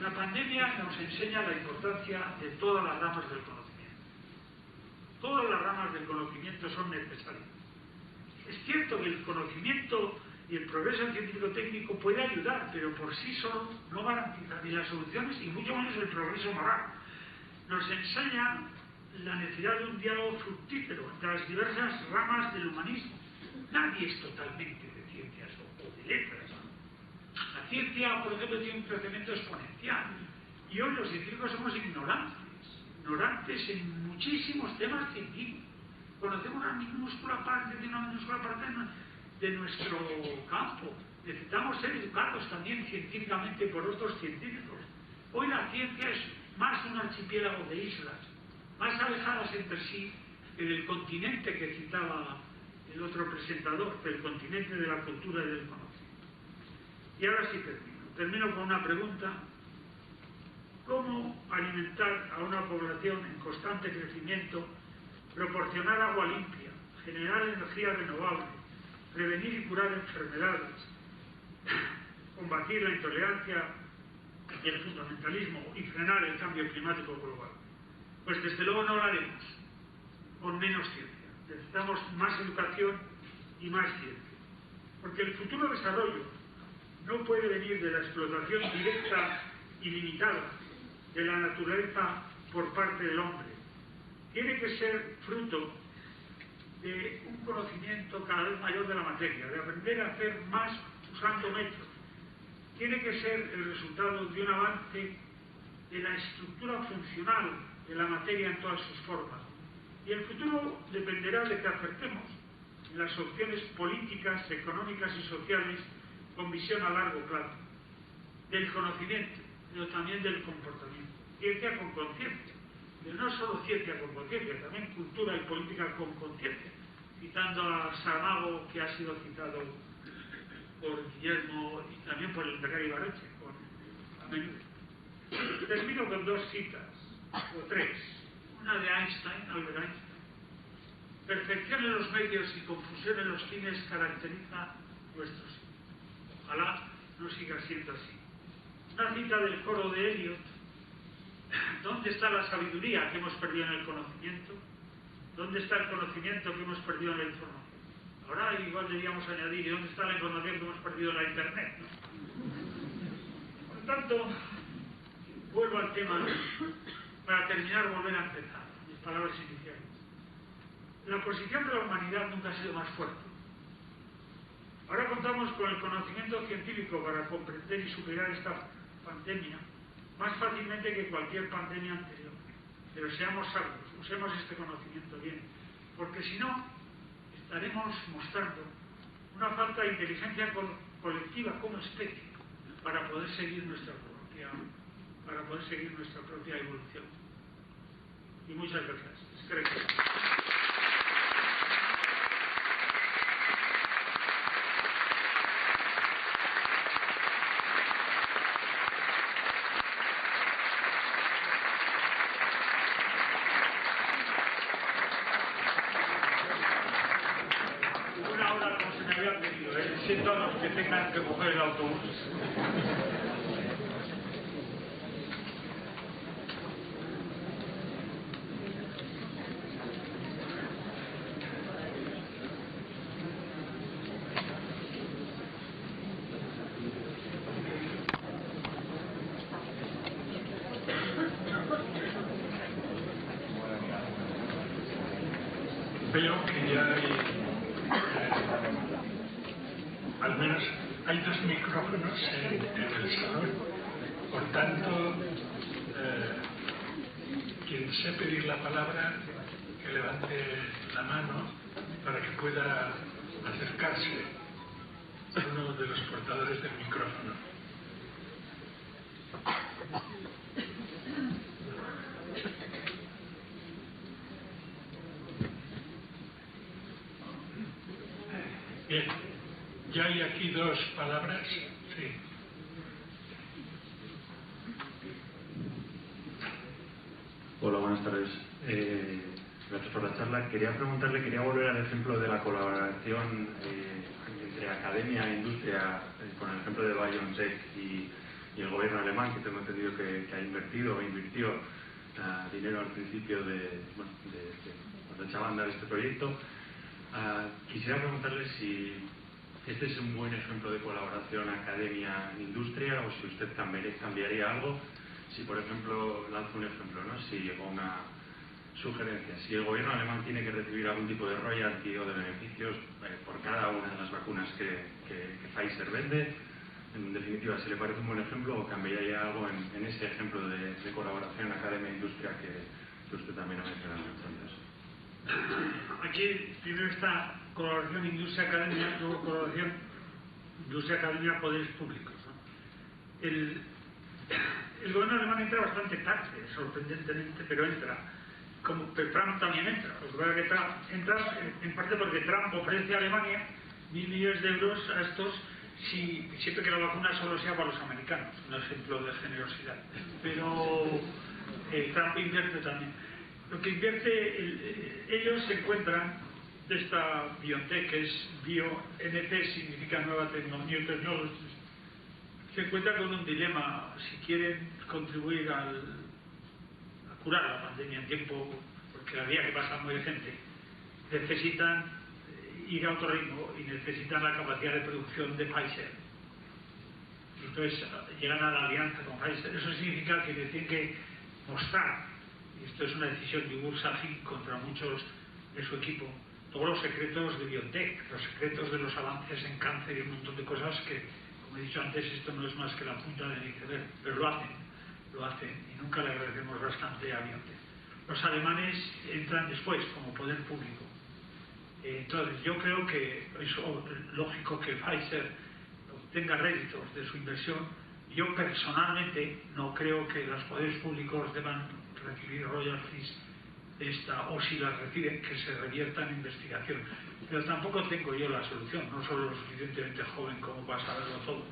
La pandemia nos enseña la importancia de todas las ramas del conocimiento. Todas las ramas del conocimiento son necesarias. Es cierto que el conocimiento y el progreso científico-técnico puede ayudar, pero por sí solo no garantiza ni las soluciones y mucho menos el progreso moral. Nos enseña la necesidad de un diálogo fructífero entre las diversas ramas del humanismo. Nadie es totalmente de ciencias o de letras. La ciencia, por ejemplo, tiene un crecimiento exponencial y hoy los científicos somos ignorantes en muchísimos temas científicos. Conocemos una minúscula parte de nuestro campo. Necesitamos ser educados también científicamente por otros científicos. Hoy la ciencia es más un archipiélago de islas, más alejadas entre sí que del continente que citaba el otro presentador, del continente de la cultura y del conocimiento. Y ahora sí termino con una pregunta: ¿cómo alimentar a una población en constante crecimiento, proporcionar agua limpia, generar energía renovable, prevenir y curar enfermedades, combatir la intolerancia y el fundamentalismo y frenar el cambio climático global? Pues desde luego no lo haremos con menos ciencia. Necesitamos más educación y más ciencia, porque el futuro desarrollo no puede venir de la explotación directa y limitada de la naturaleza por parte del hombre. Tiene que ser fruto de un conocimiento cada vez mayor de la materia, de aprender a hacer más usando métodos. Tiene que ser el resultado de un avance de la estructura funcional de la materia en todas sus formas. Y el futuro dependerá de que acertemos en las opciones políticas, económicas y sociales con visión a largo plazo, del conocimiento, pero también del comportamiento. Ciencia con conciencia, pero no solo ciencia con conciencia, también cultura y política con conciencia, citando a Saramago, que ha sido citado por Guillermo y también por el Becerra Ibarretxe, a menudo. Termino con dos citas, o tres. Una de Einstein, Albert Einstein: perfección en los medios y confusión en los fines caracteriza nuestros siglos. Ojalá no siga siendo así. Una cita del coro de Eliot: ¿dónde está la sabiduría que hemos perdido en el conocimiento? ¿Dónde está el conocimiento que hemos perdido en la información? Ahora igual deberíamos añadir: ¿y dónde está la información que hemos perdido en la Internet? ¿No? Por tanto, vuelvo al tema para terminar, volver a empezar mis palabras iniciales. La posición de la humanidad nunca ha sido más fuerte. Ahora contamos con el conocimiento científico para comprender y superar esta pandemia más fácilmente que cualquier pandemia anterior. Pero seamos sabios, usemos este conocimiento bien, porque si no, estaremos mostrando una falta de inteligencia colectiva como especie para poder seguir nuestra propia evolución. Y muchas gracias. Una hora como se me había pedido, siento a los que tengan que coger el autobús. Veo que ya hay, al menos hay 2 micrófonos en el salón. Por tanto, quien desee pedir la palabra, que levante la mano para que pueda acercarse a uno de los portadores del micrófono. Bien, ya hay aquí 2 palabras. Sí. Hola, buenas tardes. Gracias por la charla. Quería volver al ejemplo de la colaboración entre academia e industria, con el ejemplo de BioNTech y el gobierno alemán, que tengo entendido que ha invertido o invirtió dinero al principio cuando echaban a andar este proyecto. Quisiera preguntarle si este es un buen ejemplo de colaboración academia-industria o si usted cambiaría algo. Si, por ejemplo, lanzo un ejemplo, ¿no? O una sugerencia. Si el gobierno alemán tiene que recibir algún tipo de royalty o de beneficios por cada una de las vacunas que Pfizer vende, en definitiva, si le parece un buen ejemplo, o cambiaría algo en ese ejemplo de colaboración academia-industria que usted también ha mencionado entonces. Aquí primero está colaboración industria-academia, luego colaboración industria-academia-poderes públicos, ¿no? El gobierno alemán entra bastante tarde, sorprendentemente, pero entra. Pero Trump también entra. Lo que pasa es que Trump entra en parte porque Trump ofrece a Alemania 1.000 millones de euros a estos siempre que la vacuna solo sea para los americanos, un ejemplo de generosidad. Pero Trump invierte también. Lo que invierte, ellos se encuentran de esta BioNTech, que es BioNT, significa nueva tecnología, New Technologies, se encuentran con un dilema. Si quieren contribuir a curar la pandemia en tiempo, porque la día que pasa muy de gente, necesitan ir a otro ritmo y necesitan la capacidad de producción de Pfizer. Entonces llegan a la alianza con Pfizer. Eso significa que tienen que mostrar, y esto es una decisión de Bursachi contra muchos de su equipo, todos los secretos de BioNTech, los secretos de los avances en cáncer y un montón de cosas que, como he dicho antes, esto no es más que la punta del iceberg, pero lo hacen y nunca le agradecemos bastante a BioNTech. Los alemanes entran después como poder público. Entonces yo creo que es lógico que Pfizer obtenga réditos de su inversión. Yo personalmente no creo que los poderes públicos deban recibir royalties de esta, o si las reciben, que se reviertan en investigación. Pero tampoco tengo yo la solución, no soy lo suficientemente joven como para saberlo todo.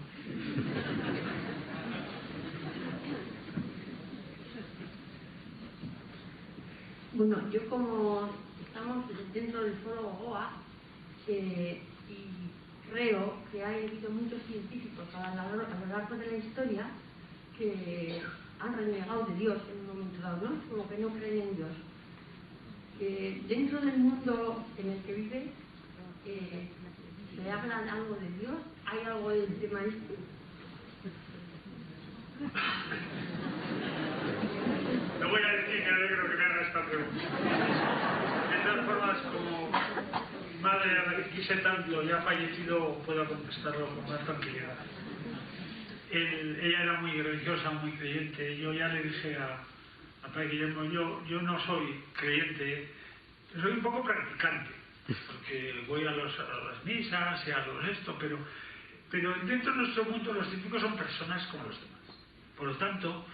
Bueno, yo como estamos dentro del foro GOA y creo que ha habido muchos científicos a lo largo de la historia que han renegado de Dios en un momento dado, ¿no? Como que no creen en Dios. Dentro del mundo en el que vive, ¿se habla algo de Dios? ¿Hay algo del tema este? No voy a decir que alegro que me haga esta pregunta. De todas formas, como mi madre a la que quise tanto ya ha fallecido, puedo contestarlo con más tranquilidad. Ella era muy religiosa, muy creyente. Yo ya le dije a Padre Guillermo, yo no soy creyente, soy un poco practicante, porque voy a las misas y a esto, pero dentro de nuestro mundo los científicos son personas como los demás. Por lo tanto,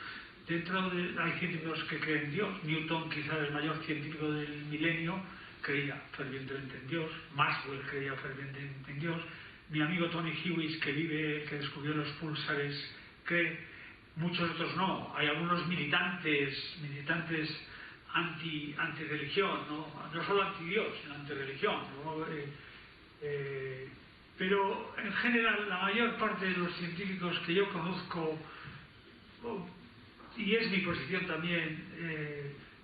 hay científicos que creen en Dios. Newton, quizá el mayor científico del milenio, creía fervientemente en Dios. Maxwell creía fervientemente en Dios. Mi amigo Tony Hewitt, que descubrió los púlsares, cree. Muchos otros no. Hay algunos militantes anti-religión, no solo anti-Dios, sino anti-religión, ¿no? Pero en general la mayor parte de los científicos que yo conozco, y es mi posición también,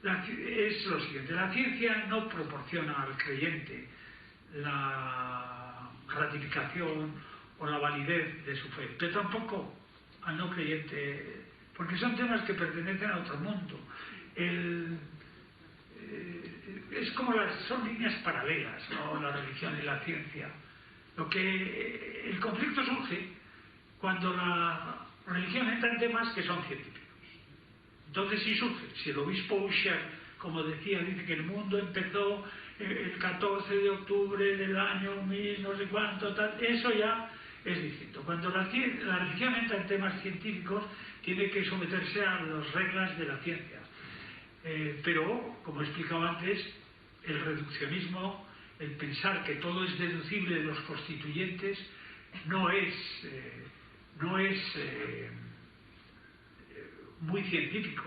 es lo siguiente: la ciencia no proporciona al creyente la gratificación o la validez de su fe, pero tampoco al no creyente, porque son temas que pertenecen a otro mundo. Es como son líneas paralelas, ¿no? La religión y la ciencia. El conflicto surge cuando la religión entra en temas que son científicos. Entonces sí surge. Si el obispo Usher, como decía, dice que el mundo empezó el 14 de octubre del año 1000 no sé cuánto, tal, eso ya es distinto. Cuando la religión entra en temas científicos, tiene que someterse a las reglas de la ciencia. Pero, como he explicado antes, el reduccionismo, el pensar que todo es deducible de los constituyentes, no es muy científico.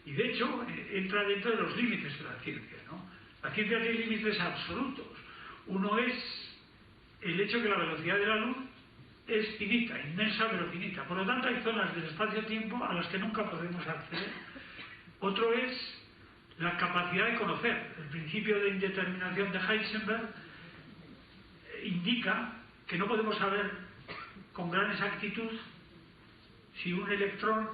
Y de hecho, entra dentro de los límites de la ciencia, ¿no? La ciencia tiene límites absolutos. Uno es el hecho que la velocidad de la luz es finita, inmensa pero finita. Por lo tanto, hay zonas del espacio-tiempo a las que nunca podemos acceder. Otro es la capacidad de conocer. El principio de indeterminación de Heisenberg indica que no podemos saber con gran exactitud si un electrón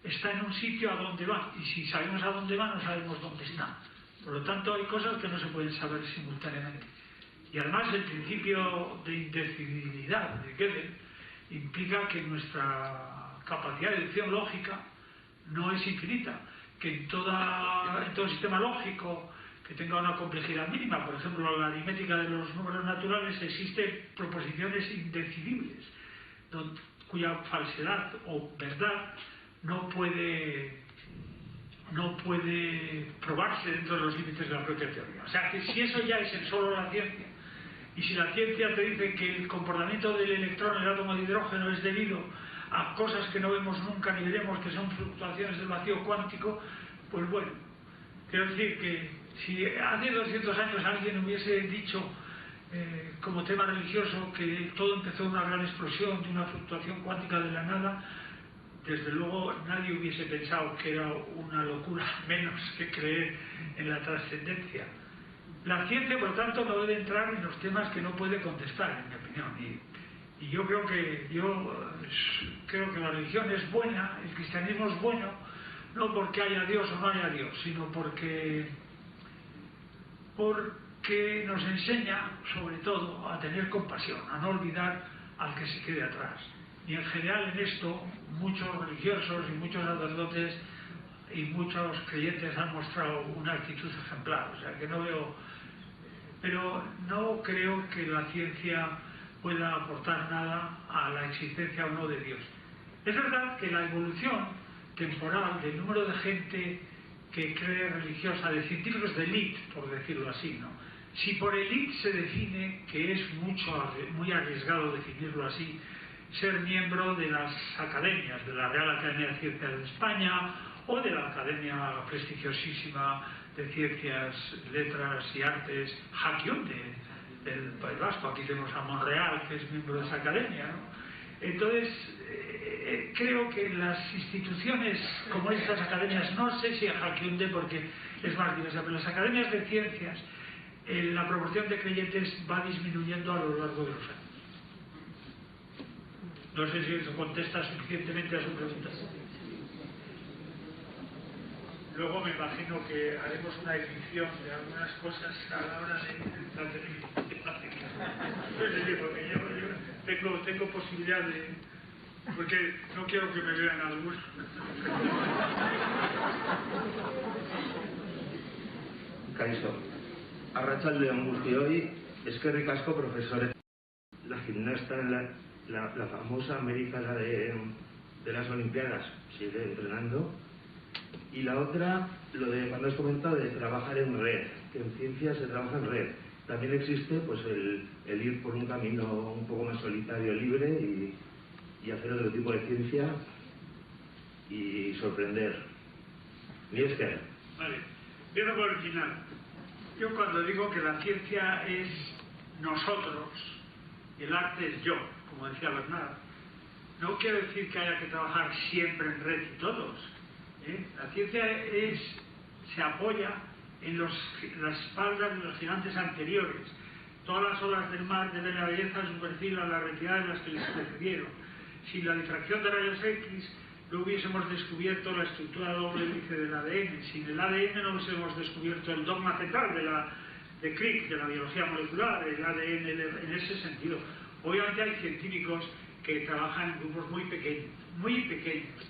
está en un sitio a dónde va, y si sabemos a dónde va no sabemos dónde está. Por lo tanto, hay cosas que no se pueden saber simultáneamente. Y además el principio de indecidibilidad de Gödel implica que nuestra capacidad de deducción lógica no es infinita, que en todo sistema lógico que tenga una complejidad mínima, por ejemplo la aritmética de los números naturales, existen proposiciones indecidibles, cuya falsedad o verdad no puede probarse dentro de los límites de la propia teoría. O sea que si eso ya es en solo la ciencia, y si la ciencia te dice que el comportamiento del electrón en el átomo de hidrógeno es debido a cosas que no vemos nunca ni veremos, que son fluctuaciones del vacío cuántico, pues bueno, quiero decir que si hace 200 años alguien hubiese dicho como tema religioso que todo empezó en una gran explosión de una fluctuación cuántica de la nada, desde luego nadie hubiese pensado que era una locura, menos que creer en la trascendencia. La ciencia, por tanto, no debe entrar en los temas que no puede contestar, en mi opinión. Y yo creo que la religión es buena, el cristianismo es bueno, no porque haya Dios o no haya Dios, sino porque nos enseña, sobre todo, a tener compasión, a no olvidar al que se quede atrás. Y en general en esto, muchos religiosos y muchos sacerdotes y muchos creyentes han mostrado una actitud ejemplar. O sea, que no veo... Pero no creo que la ciencia pueda aportar nada a la existencia o no de Dios. Es verdad que la evolución temporal del número de gente que cree religiosa, de científicos de élite, por decirlo así, ¿no? Si por élite se define, que es muy arriesgado definirlo así, ser miembro de las academias, de la Real Academia de Ciencias de España o de la Academia prestigiosísima de Ciencias, Letras y Artes, Jacquión del País Vasco. Aquí tenemos a Monreal, que es miembro de esa academia, ¿no? Entonces, creo que las instituciones como estas academias, no sé si a Jacquión porque es más diversa, pero las academias de ciencias, la proporción de creyentes va disminuyendo a lo largo de los años. No sé si eso contesta suficientemente a su pregunta. Luego me imagino que haremos una edición de algunas cosas a la hora de la televisión. Porque yo tengo posibilidad de... Porque no quiero que me vean algunos. Kaixo, arratsaldeon guztioi, eskerrik asko profesores. La gimnasta, la famosa americana de las Olimpiadas, sigue entrenando. Y la otra, lo de cuando has comentado de trabajar en red, que en ciencia se trabaja en red. También existe pues el ir por un camino un poco más solitario, libre y hacer otro tipo de ciencia y sorprender. Ni es que... Vale, empiezo por el final. Yo cuando digo que la ciencia es nosotros, el arte es yo, como decía Bernard, no quiero decir que haya que trabajar siempre en red y todos. La ciencia se apoya en las espaldas de los gigantes anteriores. Todas las olas del mar deben la belleza de su perfil a la retirada de las que les precedieron. Sin la difracción de rayos X no hubiésemos descubierto la estructura doble hélice del ADN. Sin el ADN no hubiésemos descubierto el dogma central de Crick, de la biología molecular, el ADN en ese sentido. Obviamente hay científicos que trabajan en grupos muy pequeños,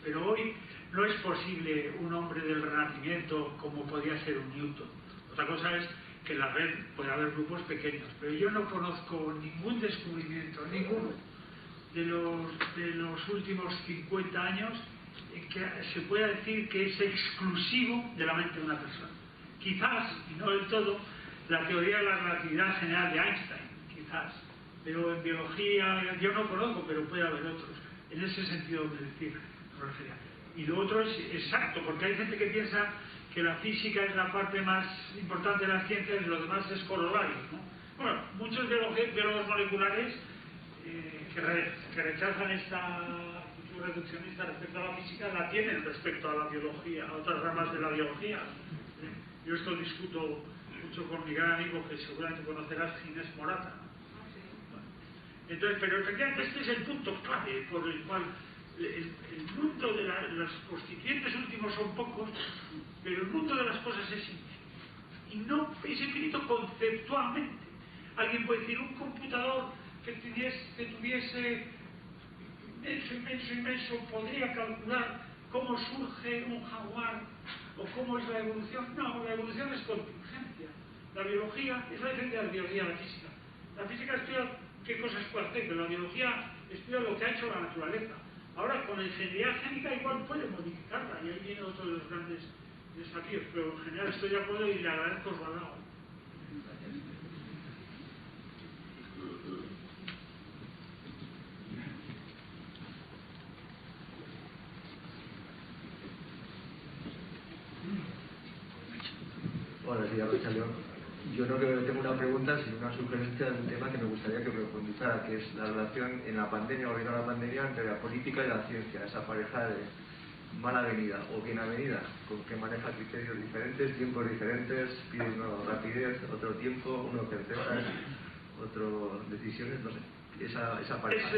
pero hoy no es posible un hombre del Renacimiento como podía ser un Newton. Otra cosa es que en la red puede haber grupos pequeños, pero yo no conozco ningún descubrimiento, ninguno de los últimos 50 años que se pueda decir que es exclusivo de la mente de una persona. Quizás, y no del todo, la teoría de la relatividad general de Einstein, quizás, pero en biología yo no conozco, pero puede haber otros. En ese sentido me refería. Y lo otro es exacto, porque hay gente que piensa que la física es la parte más importante de las ciencias y lo demás es corolario, ¿no? Bueno, muchos biólogos moleculares que rechazan esta actitud reduccionista respecto a la física la tienen respecto a la biología, a otras ramas de la biología. Yo esto discuto mucho con mi gran amigo que seguramente conocerás, Ginés Morata, Entonces, pero efectivamente este es el punto clave por el cual el mundo de los constituyentes últimos son pocos, pero el mundo de las cosas es infinito. Y no es infinito conceptualmente. Alguien puede decir, un computador que tuviese inmenso, podría calcular cómo surge un jaguar o cómo es la evolución. No, la evolución es contingencia. La biología es la diferencia de la biología y la física. La física estudia qué cosas puede hacer, pero la biología estudia lo que ha hecho la naturaleza. Ahora, con la ingeniería génica igual puede modificarla, y ahí viene otro de los grandes desafíos, pero en general estoy de acuerdo y le agradezco Osvaldo. Hola, soy Arracha León. Yo no creo que tengo una pregunta, sino una sugerencia de un tema que me gustaría que profundizara, que es la relación en la pandemia o en la pandemia entre la política y la ciencia, esa pareja de mala avenida o bien avenida, con que maneja criterios diferentes, tiempos diferentes, pide uno rapidez, otro tiempo, uno certezas, otro decisiones, no sé, esa pareja.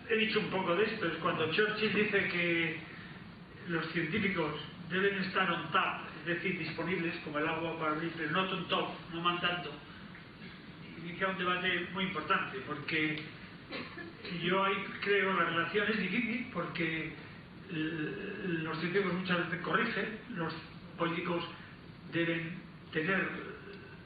He dicho un poco de esto, es cuando Churchill dice que los científicos deben estar on tap, es decir, disponibles como el agua para abrir, pero no on top, no mandando. Inicia un debate muy importante, porque yo ahí creo la relación es difícil, porque los científicos muchas veces corrigen, los políticos deben tener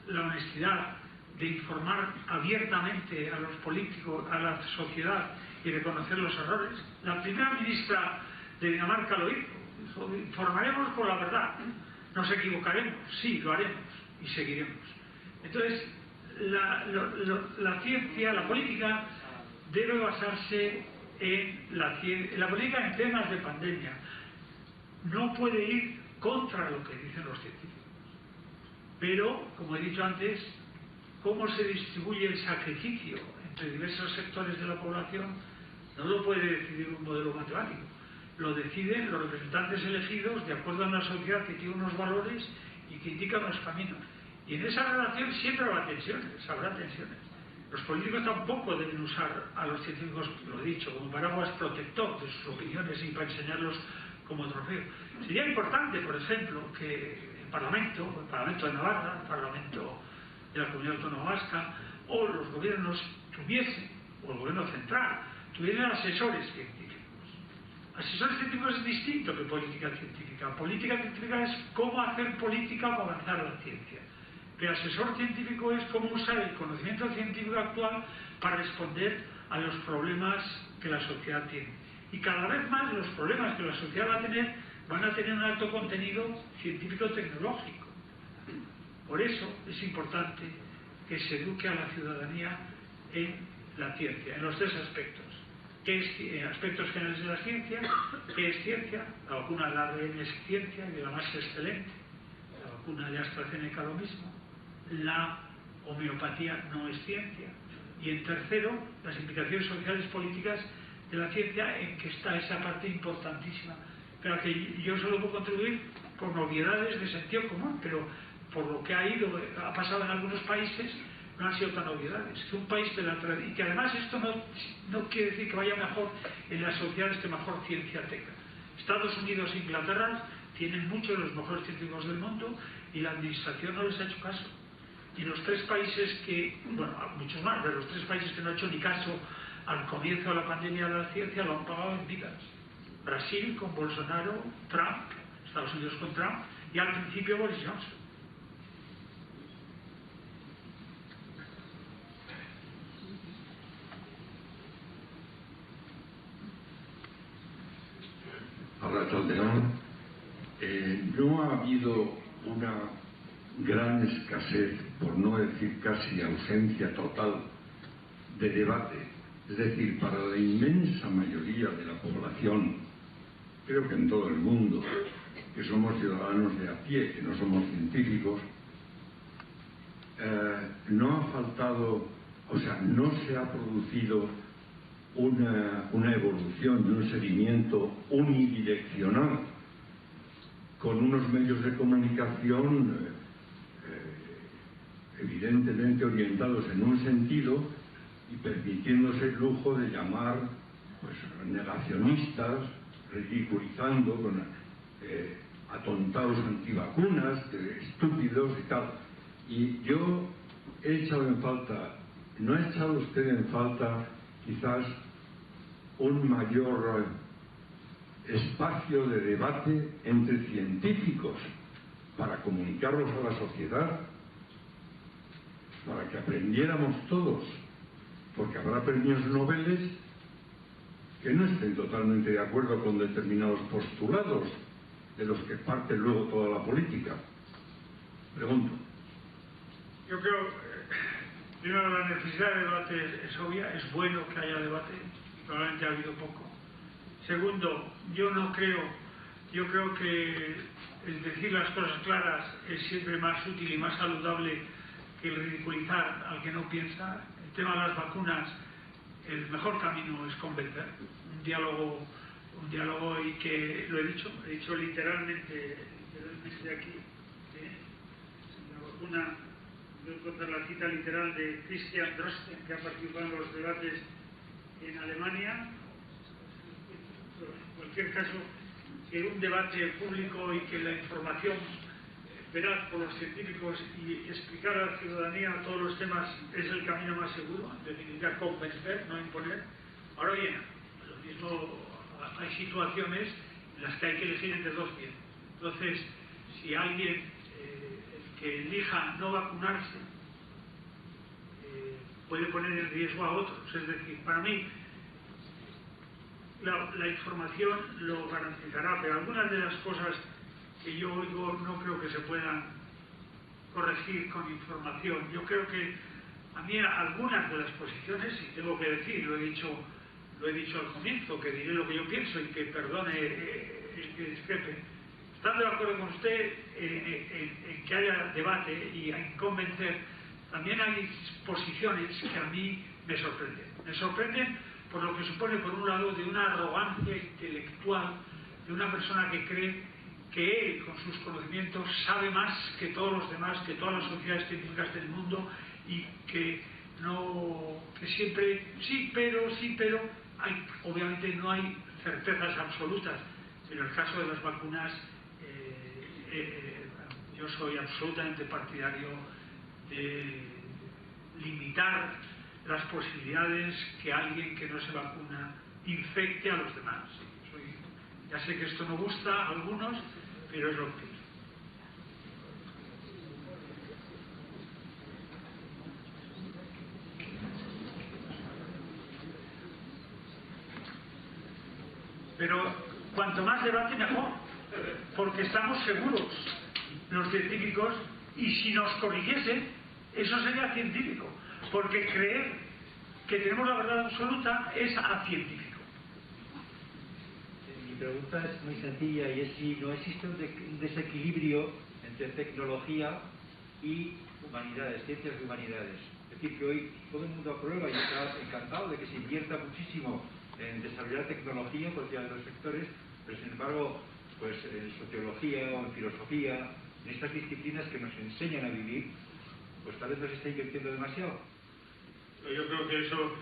la honestidad de informar abiertamente a los políticos, a la sociedad, y reconocer los errores. La primera ministra de Dinamarca lo hizo. Dijo, informaremos con la verdad, nos equivocaremos, sí, lo haremos y seguiremos. Entonces, la ciencia, la política debe basarse en la ciencia, la política en temas de pandemia. No puede ir contra lo que dicen los científicos. Pero, como he dicho antes, cómo se distribuye el sacrificio entre diversos sectores de la población no lo puede decidir un modelo matemático. Lo deciden los representantes elegidos de acuerdo a una sociedad que tiene unos valores y que indica unos caminos. Y en esa relación siempre habrá tensiones. Los políticos tampoco deben usar a los científicos, lo he dicho, como paraguas protector de sus opiniones y para enseñarlos como trofeo. Sería importante, por ejemplo, que el Parlamento de Navarra, el Parlamento de la Comunidad Autónoma Vasca, o los gobiernos tuviesen, o el gobierno central, tuvieran asesores científicos. Asesores científicos es distinto que política científica. Política científica es cómo hacer política para avanzar la ciencia. Pero asesor científico es cómo usar el conocimiento científico actual para responder a los problemas que la sociedad tiene. Y cada vez más los problemas que la sociedad va a tener van a tener un alto contenido científico-tecnológico. Por eso es importante que se eduque a la ciudadanía en la ciencia, en los tres aspectos. Aspectos generales de la ciencia, ¿qué es ciencia? La vacuna del ARN es ciencia y de la más excelente. La vacuna de AstraZeneca lo mismo. La homeopatía no es ciencia. Y en tercero, las implicaciones sociales políticas de la ciencia, en que está esa parte importantísima, pero que yo solo puedo contribuir por novedades de sentido común, pero por lo que ha pasado en algunos países, no han sido tan novedades. Que un país de la tradición, y que además esto no quiere decir que vaya mejor en las sociedades que mejor ciencia tenga. Estados Unidos e Inglaterra tienen muchos de los mejores científicos del mundo y la administración no les ha hecho caso. Y los tres países que, bueno, muchos más, pero los tres países que no han hecho ni caso al comienzo de la pandemia de la ciencia lo han pagado en vidas. Brasil con Bolsonaro, Trump, Estados Unidos con Trump y al principio Boris Johnson. Arrachaldeón, no ha habido una gran escasez, por no decir casi ausencia total, de debate. Es decir, para la inmensa mayoría de la población, creo que en todo el mundo, que somos ciudadanos de a pie, que no somos científicos, no ha faltado, o sea, no se ha producido una evolución y un seguimiento unidireccional con unos medios de comunicación evidentemente orientados en un sentido y permitiéndose el lujo de llamar pues, negacionistas, ridiculizando con atontados antivacunas, estúpidos y tal. Y yo he echado en falta, ¿no ha echado usted en falta quizás un mayor espacio de debate entre científicos para comunicarlos a la sociedad, para que aprendiéramos todos? Porque habrá premios Nobel que no estén totalmente de acuerdo con determinados postulados de los que parte luego toda la política. Pregunto. Yo creo, primero, la necesidad de debate es obvia, es bueno que haya debate, y probablemente ha habido poco. Segundo, yo creo que el decir las cosas claras es siempre más útil y más saludable que el ridiculizar al que no piensa. El tema de las vacunas, el mejor camino es convencer, un diálogo y que, lo he dicho literalmente aquí, la vacuna, voy a contar la cita literal de Christian Drosten, que ha participado en los debates en Alemania. En cualquier caso, que un debate público y que la información veraz por los científicos y explicar a la ciudadanía todos los temas es el camino más seguro, en definitiva convencer, no imponer. Ahora bien, lo mismo, hay situaciones en las que hay que elegir entre dos bienes. Entonces, si alguien que elija no vacunarse puede poner en riesgo a otros, es decir, para mí la información lo garantizará, pero algunas de las cosas que yo oigo no creo que se puedan corregir con información. Yo creo que a mí algunas de las posiciones, y tengo que decir, lo he dicho al comienzo, que diré lo que yo pienso y que perdone el que discrepe, estando de acuerdo con usted en que haya debate y en convencer, también hay posiciones que a mí me sorprenden. Me sorprenden por lo que supone, por un lado, de una arrogancia intelectual de una persona que cree que él, con sus conocimientos, sabe más que todos los demás, que todas las sociedades científicas del mundo, y que siempre, sí, pero, obviamente no hay certezas absolutas. En el caso de las vacunas, yo soy absolutamente partidario de limitar las posibilidades que alguien que no se vacuna infecte a los demás. Ya sé que esto no gusta a algunos, pero es lo que pienso. Pero cuanto más debate mejor, porque estamos seguros los científicos, y si nos corrigiesen, eso sería científico, porque creer que tenemos la verdad absoluta es acientífico. Mi pregunta es muy sencilla, y es si no existe un desequilibrio entre tecnología y humanidades, ciencias y humanidades. Es decir, que hoy todo el mundo aprueba y está encantado de que se invierta muchísimo en desarrollar tecnología en cualquiera de los sectores, pero sin embargo, pues en sociología o en filosofía, en estas disciplinas que nos enseñan a vivir, pues tal vez nos está invirtiendo demasiado. Yo creo que eso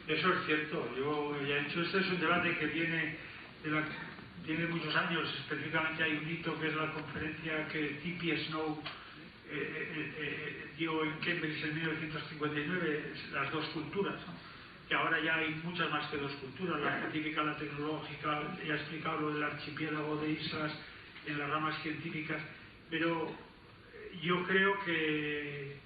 es cierto. Yo ya he dicho, este es un debate que tiene muchos años. Específicamente hay un hito que es la conferencia que T.P. Snow dio en Cambridge en 1959, las dos culturas, ¿no? Que ahora ya hay muchas más que dos culturas, la científica, la tecnológica. Ya he explicado lo del archipiélago de islas en las ramas científicas, pero yo creo que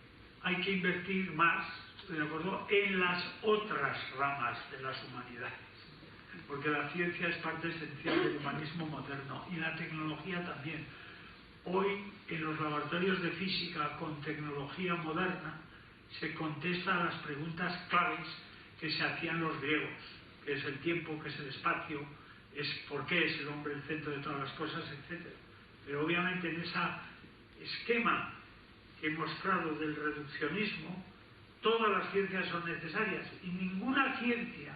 hay que invertir más, estoy de acuerdo, en las otras ramas de las humanidades, porque la ciencia es parte esencial del humanismo moderno, y la tecnología también. Hoy, en los laboratorios de física con tecnología moderna, se contestan a las preguntas claves que se hacían los griegos, que es el tiempo, que es el espacio, es por qué es el hombre el centro de todas las cosas, etc. Pero obviamente en ese esquema que he mostrado del reduccionismo, todas las ciencias son necesarias, y ninguna ciencia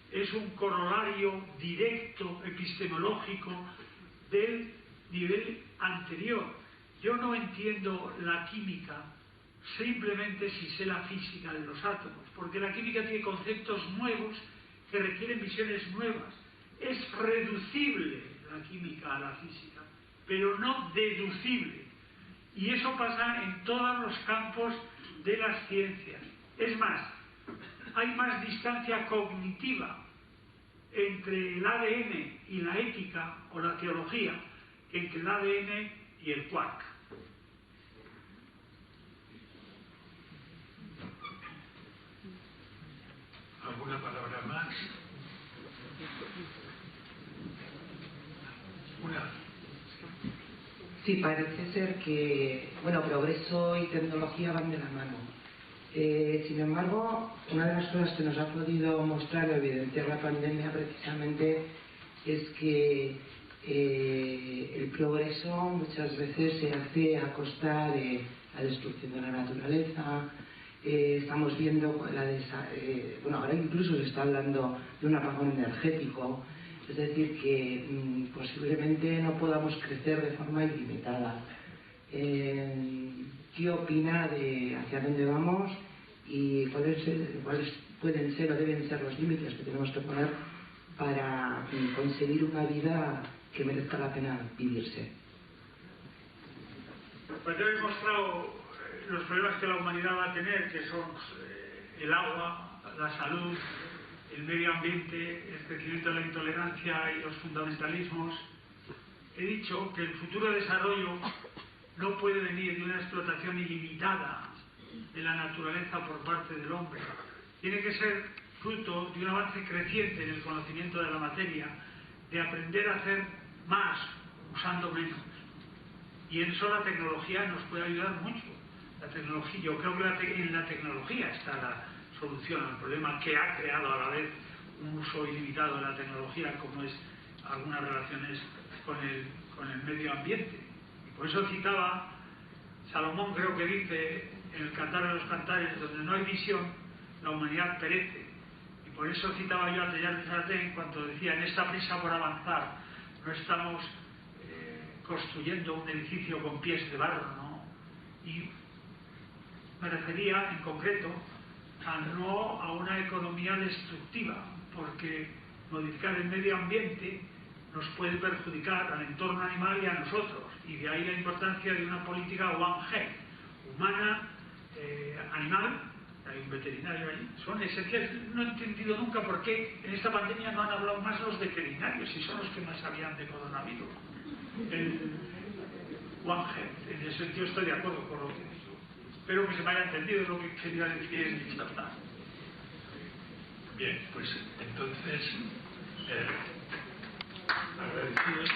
es un corolario directo, epistemológico, del nivel anterior. Yo no entiendo la química simplemente si sé la física de los átomos, porque la química tiene conceptos nuevos que requieren visiones nuevas. Es reducible la química a la física, pero no deducible. Y eso pasa en todos los campos de las ciencias. Es más, hay más distancia cognitiva entre el ADN y la ética o la teología que entre el ADN y el quark. ¿Alguna palabra más? Una. Sí, parece ser que, bueno, progreso y tecnología van de la mano. Sin embargo, una de las cosas que nos ha podido mostrar o evidenciar la pandemia precisamente es que el progreso muchas veces se hace a costa de la destrucción de la naturaleza. Estamos viendo, bueno, ahora incluso se está hablando de un apagón energético. Es decir, que posiblemente no podamos crecer de forma ilimitada. ¿Qué opina de hacia dónde vamos y cuáles pueden ser o deben ser los límites que tenemos que poner para conseguir una vida que merezca la pena vivirse? Pues yo he mostrado los problemas que la humanidad va a tener, que son el agua, la salud, el medio ambiente, el crecimiento de la intolerancia y los fundamentalismos. He dicho que el futuro desarrollo no puede venir de una explotación ilimitada de la naturaleza por parte del hombre. Tiene que ser fruto de un avance creciente en el conocimiento de la materia, de aprender a hacer más usando menos. Y en eso la tecnología nos puede ayudar mucho. La tecnología, yo creo que en la tecnología está la solución al problema que ha creado a la vez un uso ilimitado de la tecnología, como es algunas relaciones con el medio ambiente. Y por eso citaba, Salomón creo que dice en el Cantar de los Cantares, donde no hay visión, la humanidad perece. Y por eso citaba yo a Teilhard de Chardin cuando decía, en esta prisa por avanzar, no estamos construyendo un edificio con pies de barro, ¿no? Y me refería en concreto no a una economía destructiva, porque modificar el medio ambiente nos puede perjudicar al entorno animal y a nosotros, y de ahí la importancia de una política One Health, humana, animal. Hay un veterinario ahí, son esenciales. No he entendido nunca por qué en esta pandemia no han hablado más los veterinarios, y son los que más sabían de coronavirus. El One Health, en ese sentido estoy de acuerdo con lo que digo. Espero que se me haya entendido lo que quería decir en disertar. Bien, pues entonces agradecidos.